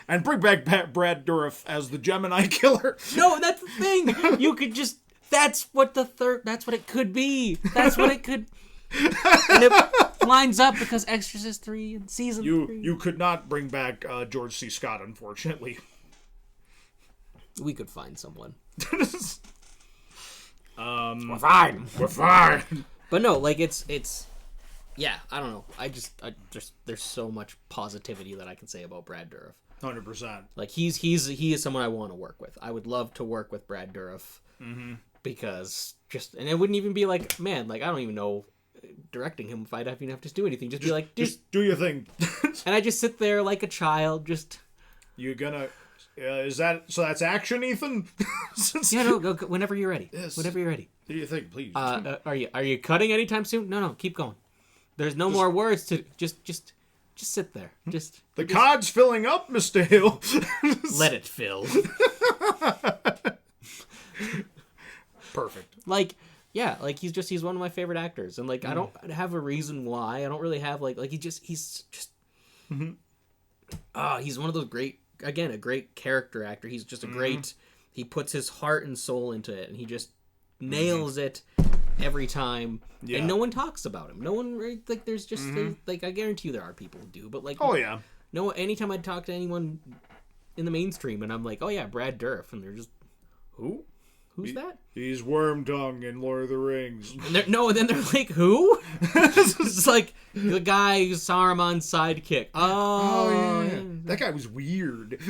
And bring back Brad Dourif as the Gemini killer. No, that's the thing! You could just... That's what it could be. That's what it could... And it lines up because Exorcist 3 and season 3. You could not bring back George C. Scott, unfortunately. We could find someone. We're fine. We're fine. But no, like, it's yeah, I don't know. I just there's so much positivity that I can say about Brad Dourif. 100%. Like, he is someone I want to work with. I would love to work with Brad Dourif. Mm-hmm. Because and it wouldn't even be like, man, like, I don't even know directing him if I'd even have to do anything. Just be like, just do your thing. And I just sit there like a child, just... You gonna... is that... So that's action, Ethan? Yeah, no, go whenever you're ready. Yes. Whenever you're ready. Do your thing, please. Are you cutting anytime soon? No, keep going. There's no more words to... Just sit there. The card's filling up, Mr. Hill. Let it fill. Perfect. Like, yeah, like, he's one of my favorite actors, and like, I don't have a reason why. I don't really have he's just mm-hmm. He's one of those a great character actor. He's just a great, he puts his heart and soul into it, and he just nails it every time. Yeah. And no one talks about him. No one, like, there's just, like, I guarantee you there are people who do, but, like, Oh, yeah. no, anytime I talk to anyone in the mainstream, and I'm like, oh, yeah, Brad Dourif, and they're just, who? Who's that? He's Wormtongue in Lord of the Rings. And then they're like, who? It's like the guy who's Saruman's sidekick. Oh, yeah. That guy was weird.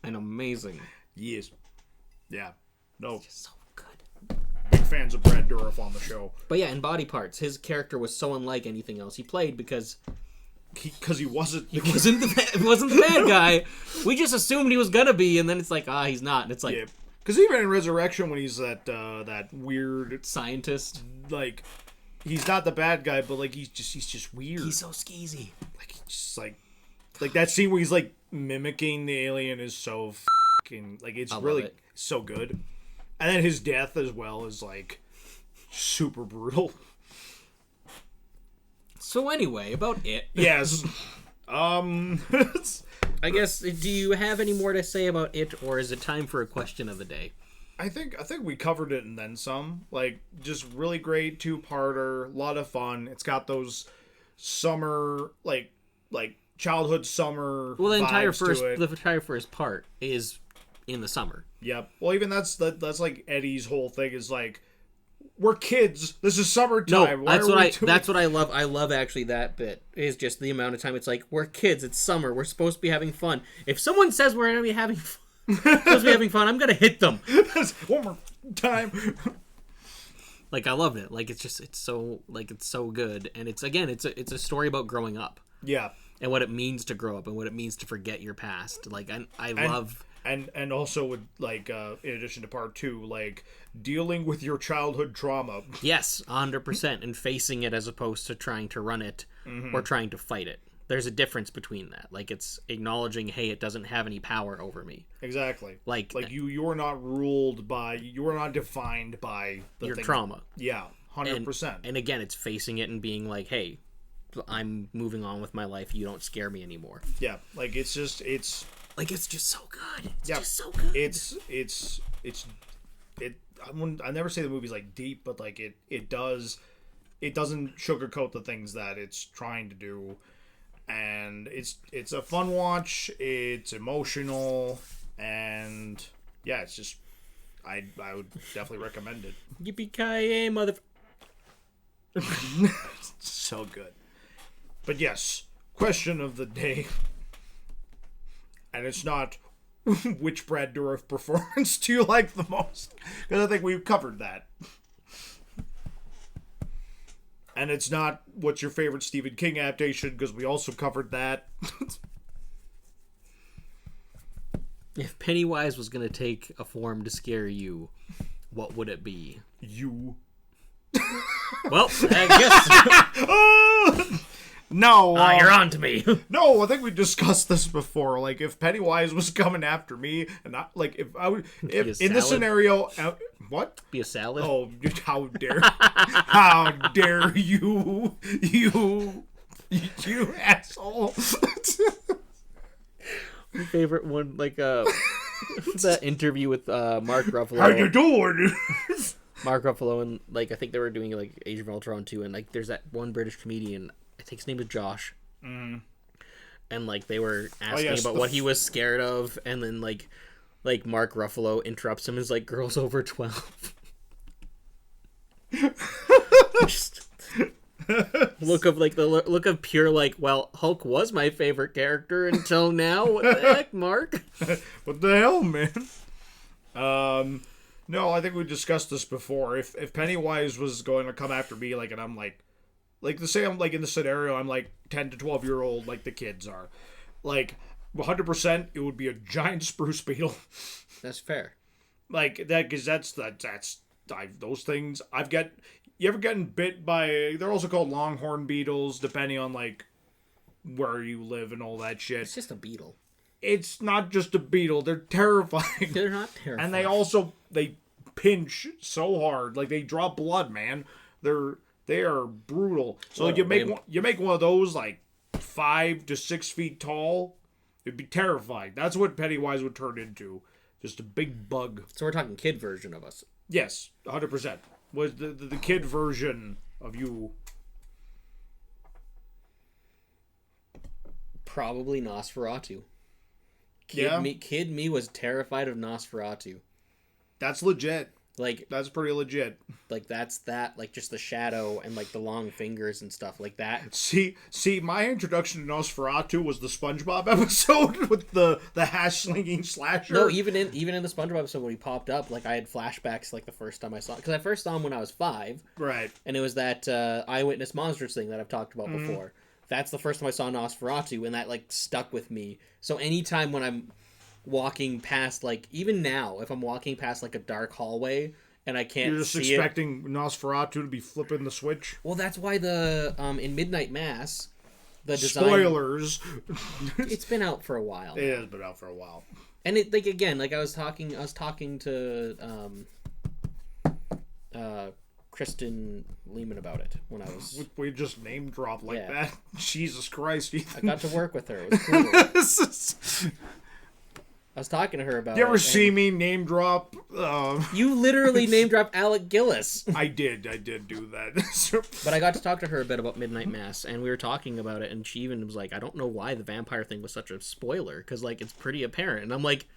And amazing. Yes. Yeah. No. So good. Big fans of Brad Dourif on the show. But yeah, in Body Parts, his character was so unlike anything else he played because he wasn't the bad guy. We just assumed he was gonna be, and then it's like, he's not. And it's like, yeah. Because even in Resurrection, when he's that weird scientist, like, he's not the bad guy, but like he's just weird. He's so skeezy. Like, he's just like that scene where he's like mimicking the alien is so fucking, like, it's really so good. And then his death as well is like super brutal. So anyway, about it. Yes. I guess, do you have any more to say about it, or is it time for a question of the day? I think we covered it and then some. Like, just really great 2-parter, a lot of fun. It's got those summer, like childhood summer. Well, the entire vibes first part is in the summer. Yep. Well, even that's like Eddie's whole thing is like, we're kids. This is summertime. No, that's what I love. I love actually that bit is just the amount of time. It's like, we're kids. It's summer. We're supposed to be having fun. If someone says we're going to be having fun, I'm going to hit them. One more time. Like, I love it. Like, it's so good. And it's a story about growing up. Yeah. And what it means to grow up and what it means to forget your past. Like, I love. And also with, like, in addition to part 2, like, dealing with your childhood trauma. Yes, 100%, and facing it as opposed to trying to run it or trying to fight it. There's a difference between that. Like, it's acknowledging, hey, it doesn't have any power over me. Exactly. Like you're not you are not defined by your trauma. Yeah, 100%. And again, it's facing it and being like, hey, I'm moving on with my life. You don't scare me anymore. Yeah, like, it's just so good. It's just so good. I never say the movie's like deep, but like it doesn't sugarcoat the things that it's trying to do, and it's a fun watch. It's emotional, and yeah, it's just I would definitely recommend it. Yippee-ki-yay, mother. So good. But yes, question of the day, and it's not which Brad Dourif performance do you like the most? Because I think we've covered that. And it's not what's your favorite Stephen King adaptation, because we also covered that. If Pennywise was going to take a form to scare you, what would it be? You. Well, I guess. No. You're on to me. No, I think we discussed this before. Like, if Pennywise was coming after me, and not like if I would, if in this scenario, what? Be a salad? Oh, how dare you, you asshole! My favorite one, like that interview with Mark Ruffalo. How you doing? Mark Ruffalo and, like, I think they were doing like Age of Ultron 2, and like there's that one British comedian. I think his name is Josh. And like they were asking about what he was scared of, and then like Mark Ruffalo interrupts him and is like, girls over 12. Just look of pure, like, well, Hulk was my favorite character until now. What the heck, Mark? What the hell, man? No, I think we discussed this before. If Pennywise was going to come after me, like, and I'm like say I'm like in the scenario, I'm like 10 to 12-year-old, like the kids are, like 100%, it would be a giant spruce beetle. That's fair. Like that, because that's those things I've got. You ever gotten bit by? They're also called longhorn beetles, depending on like where you live and all that shit. It's just a beetle. It's not just a beetle. They're terrifying. They're not terrifying. And they pinch so hard, like they draw blood, man. They are brutal. So like you make one of those like 5 to 6 feet tall, it'd be terrifying. That's what Pennywise would turn into. Just a big bug. So we're talking kid version of us. Yes, 100%. Was the kid version of you. Probably Nosferatu. Yeah. Kid me was terrified of Nosferatu. That's legit. Like, That's pretty legit. like that's that, like just the shadow and like the long fingers and stuff like that. See, my introduction to Nosferatu was the SpongeBob episode with the hash slinging slasher. No, even in the SpongeBob episode when he popped up, like I had flashbacks like the first time I saw it, because I first saw him when I was 5, Right. and it was that eyewitness monsters thing that I've talked about before. That's the first time I saw Nosferatu, and that like stuck with me. So anytime when I'm walking past, like even now, if I'm walking past like a dark hallway and I can't You're just see expecting Nosferatu to be flipping the switch. Well, that's why the in Midnight Mass, the design. Spoilers. It's been out for a while. It has been out for a while. And it, like, again, like I was talking to Kristen Lehman about it when I was. We just name drop like Yeah. that. Jesus Christ! I got to work with her. It was cool. I was talking to her about it. You ever see me name drop? You literally name dropped Alec Gillis. I did do that. But I got to talk to her a bit about Midnight Mass, and we were talking about it, and she even was like, I don't know why the vampire thing was such a spoiler, because, like, it's pretty apparent. And I'm like,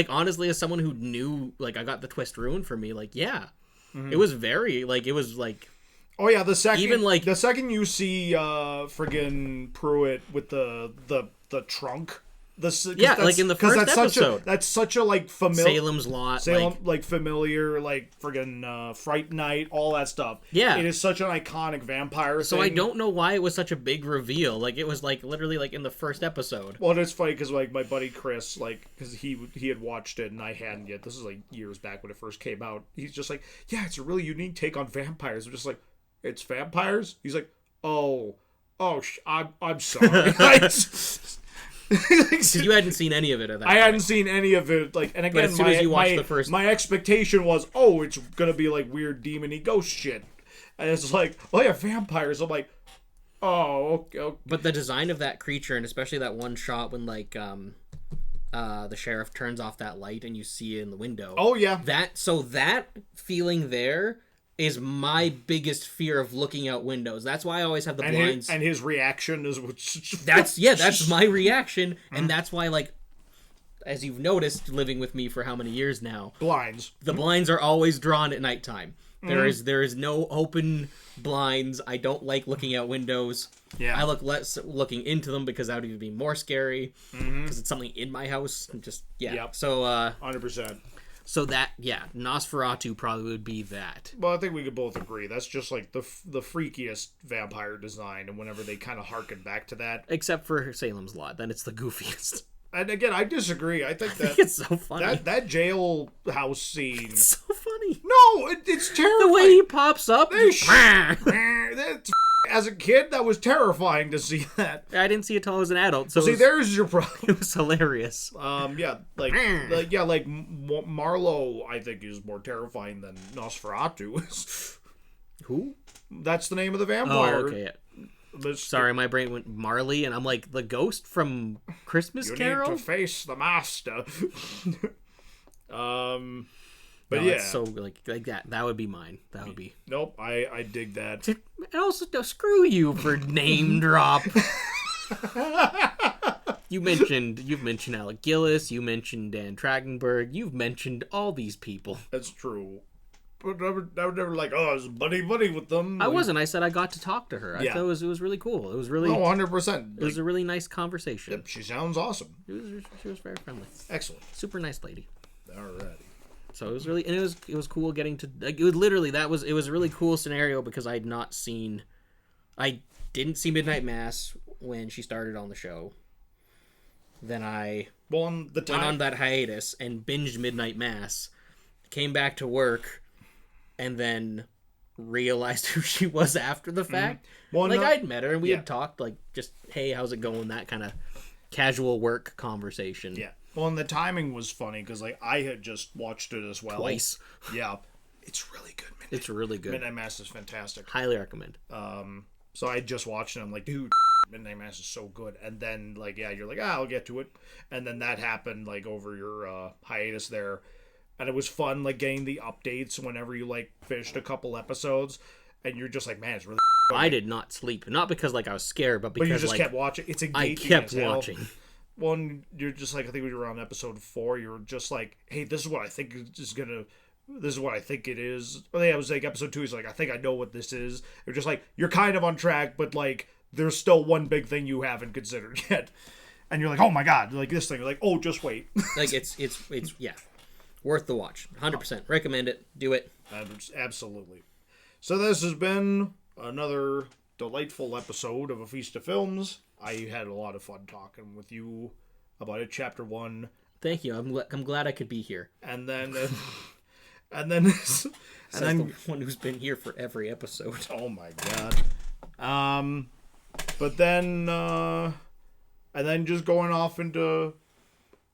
honestly, as someone who knew, like, I got the twist ruined for me, like, yeah. It was very, like, it was, like... Oh, yeah, the second... Even, like... The second you see, friggin' Pruitt with the trunk... Yeah, like in the first episode. That's such a like familiar Salem's Lot, like familiar, like friggin' Fright Night, all that stuff. Yeah, it is such an iconic vampire. So thing. I don't know why it was such a big reveal. Like it was like literally like in the first episode. Well, it's funny because like my buddy Chris, like because he had watched it and I hadn't yet. This is like years back when it first came out. He's just like, yeah, it's a really unique take on vampires. I'm just like, it's vampires. He's like, I'm sorry. Because you hadn't seen any of it at that I point. hadn't seen any of it, like, and again, as soon as you watched the first... my expectation was, oh, it's gonna be like weird demon-y ghost shit, and it's like, oh yeah, vampires. I'm like, oh, okay. But the design of that creature, and especially that one shot when like the sheriff turns off that light and you see it in the window. Oh yeah, that feeling there is my biggest fear of looking out windows. That's why I always have the blinds. And his reaction is... That's my reaction. And that's why, like, as you've noticed, living with me for how many years now... Blinds. The blinds are always drawn at nighttime. There is no open blinds. I don't like looking out windows. Yeah. I look less looking into them because that would even be more scary. Because it's something in my house. Just, yeah. Yep. So, 100%. So that, yeah, Nosferatu probably would be that. Well, I think we could both agree. That's just like the freakiest vampire design, and whenever they kind of harken back to that. Except for Salem's Lot, then it's the goofiest. And again, I disagree. I think that it's so funny. That jailhouse scene. It's so funny. No, it's terrifying. The way he pops up. As a kid, that was terrifying to see that. I didn't see it until I was an adult. So there's your problem. It was hilarious. Marlowe, I think, is more terrifying than Nosferatu is. Who? That's the name of the vampire. Oh, okay. Sorry, my brain went Marley, and I'm like, the ghost from Christmas Carol? You need to face the master. But no, yeah. It's so, like that. That would be mine. That would be... Nope, I dig that. And also, screw you for name drop. You've mentioned Alec Gillis, you mentioned Dan Trachtenberg, you've mentioned all these people. That's true. But I would never like, I was buddy with them. I wasn't. I said I got to talk to her. I thought it was really cool. It was really... 100%. It was a really nice conversation. Yep, she sounds awesome. She was very friendly. Excellent. Super nice lady. Alrighty. So it was really... And it was cool getting to... Like, it was literally... It was a really cool scenario because I didn't see Midnight Mass when she started on the show. Then I went on that hiatus and binged Midnight Mass. Came back to work... and then realized who she was after the fact. Well, I'd met her and we had talked, like, just, hey, how's it going? That kind of casual work conversation. Yeah. Well, and the timing was funny because, like, I had just watched it as well. Twice. Yeah. It's really good. It's really good. Midnight Mass is fantastic. Highly recommend. So I just watched it. I'm like, dude, Midnight Mass is so good. And then, like, yeah, you're like, I'll get to it. And then that happened, like, over your hiatus there. And it was fun, like, getting the updates whenever you, like, finished a couple episodes. And you're just like, man, it's really I did not sleep. Not because, like, I was scared, but because, But you just like, kept watching. It's I engaging kept as hell. watching. One, you're just like, I think we were on episode 4. You're just like, hey, this is what I think is gonna. This is what I think it is. Oh, yeah, it was like episode 2. He's like, I think I know what this is. You're just like, you're kind of on track, but like, there's still one big thing you haven't considered yet. And you're like, oh my god, like this thing. You're like, oh, just wait. Like, it's yeah, worth the watch. 100%. Recommend it. Do it. Absolutely. So this has been another delightful episode of A Feast of Films. I had a lot of fun talking with you about it. Chapter 1. Thank you. I'm glad I could be here. And then... and then... Says the one who's been here for every episode. Oh my god. But then... and then just going off into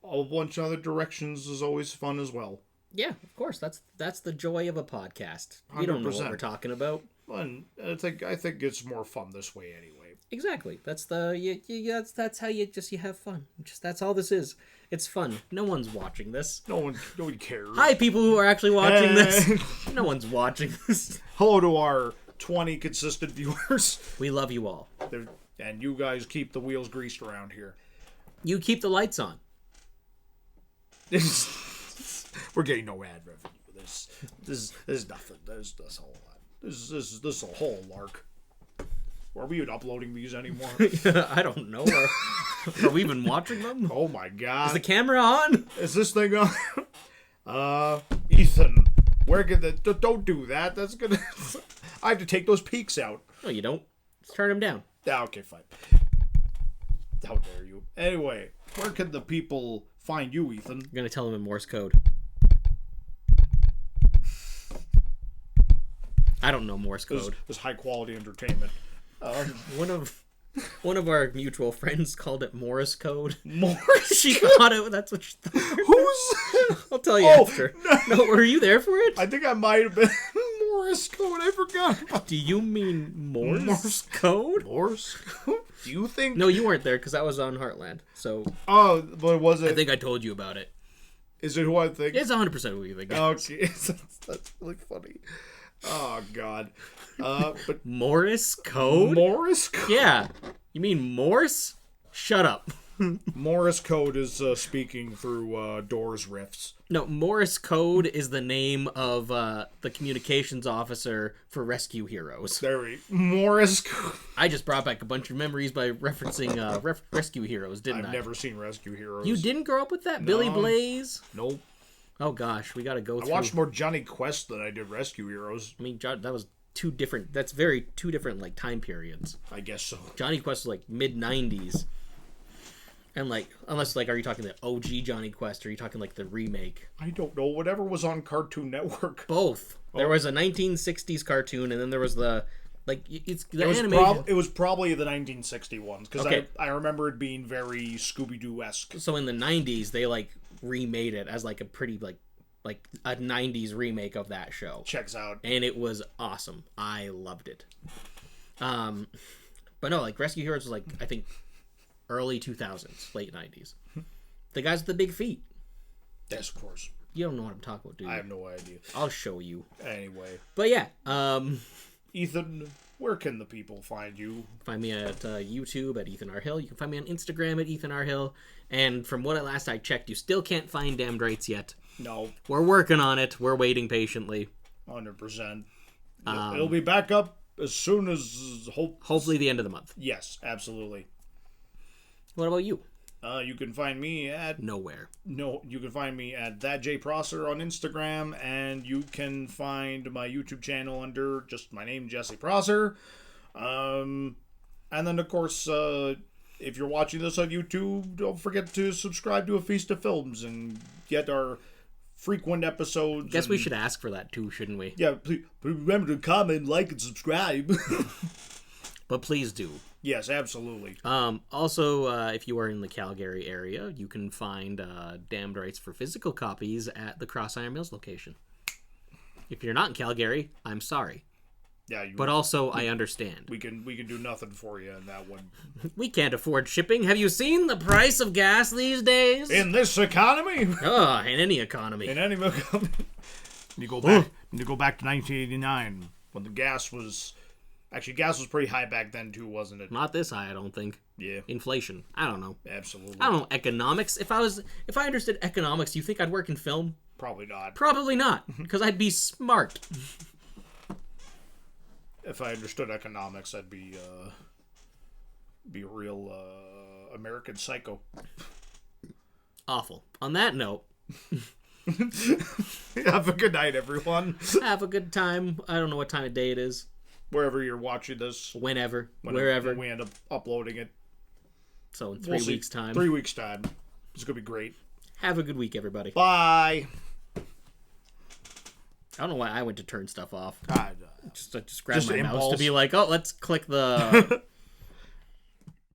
a bunch of other directions is always fun as well. Yeah, of course. That's the joy of a podcast. We don't know what we're talking about. And I think it's more fun this way anyway. Exactly. That's that's how you have fun. That's all this is. It's fun. No one's watching this. No one cares. Hi, people who are actually watching this. No one's watching this. Hello to our 20 consistent viewers. We love you all. And you guys keep the wheels greased around here. You keep the lights on. We're getting no ad revenue. This is nothing. This is a whole lark. Are we even uploading these anymore? I don't know. Are we even watching them? Oh my god! Is the camera on? Is this thing on? Ethan, where can don't do that. That's gonna. I have to take those peaks out. No, you don't. Just turn them down. Yeah, okay, fine. How dare you? Anyway, where can the people find you, Ethan? I'm gonna tell them in Morse code. I don't know Morse code. This high quality entertainment. One of our mutual friends called it Morse code. Morse? She thought it. That's what she thought. Who's? I'll tell you after. No, were you there for it? I think I might have been. Morse code. I forgot. Do you mean Morse code? Morse code? Do you think? No, you weren't there because that was on Heartland. So. Oh, but was it? I think I told you about it. Is it who I think? It's 100% who you think. Okay, that's really funny. Oh God. But Morse code? Morse code? Yeah. You mean Morse? Shut up. Morse code is speaking through doors rifts. No, Morse code is the name of the communications officer for Rescue Heroes. Morse code. I just brought back a bunch of memories by referencing Rescue Heroes, didn't I? I've never seen Rescue Heroes. You didn't grow up with that? No. Billy Blaze? Nope. Oh gosh, we gotta go through. I watched more Johnny Quest than I did Rescue Heroes. I mean, that was two different like time periods. I guess so. Johnny Quest was like mid-90s. And like, unless like, are you talking the OG Johnny Quest or are you talking like the remake? I don't know. Whatever was on Cartoon Network. Both. There was a 1960s cartoon and then there was the, like, it's the animation. It was probably the 1960 ones because Okay. I remember it being very Scooby-Doo-esque. So in the 90s, they like remade it as like a pretty like a 90s remake of that show. Checks out. And it was awesome. I loved it. But no, like Rescue Heroes was like, I think early 2000s, late 90s. The guys with the big feet. Yes, of course. You don't know what I'm talking about, do you? I have no idea. I'll show you. Anyway. But yeah, Ethan, where can the people find you? find me at YouTube at Ethan R. Hill. You can find me on Instagram at Ethan R. Hill. And from what last I checked, you still can't find Damned Rights yet. No. We're working on it. We're waiting patiently. 100%. It'll be back up as soon as... Hopefully the end of the month. Yes, absolutely. What about you? You can find me at... Nowhere. No, you can find me at ThatJProsser on Instagram, and you can find my YouTube channel under just my name, Jesse Prosser. And then, of course, if you're watching this on YouTube, don't forget to subscribe to A Feast of Films and get our frequent episodes. Guess we should ask for that too, shouldn't we? Yeah, please remember to comment, like, and subscribe. But please do. Yes, absolutely. Also, if you are in the Calgary area, you can find Damned Rights for physical copies at the Cross Iron Mills location. If you're not in Calgary, I'm sorry. Yeah, But also, I understand. we can do nothing for you in that one. We can't afford shipping. Have you seen the price of gas these days? In this economy, in any economy. in any economy, you go back to 1989 when the gas was pretty high back then too, wasn't it? Not this high, I don't think. Yeah, Inflation. I don't know. absolutely. I don't know economics. If I understood economics, you think I'd work in film? Probably not. Probably not, because I'd be smart. If I understood economics, I'd be a real American psycho. Awful. On that note, Have a good night, everyone. have a good time. I don't know what time of day it is. Wherever you're watching this, Whenever. when Wherever. we end up uploading it. So in We'll 3 see. weeks' time. 3 weeks' time. It's gonna be great. Have a good week, everybody. Bye. I don't know why I went to turn stuff off. God. Just grabbed Just my mouse impulse. to be like, oh, let's click the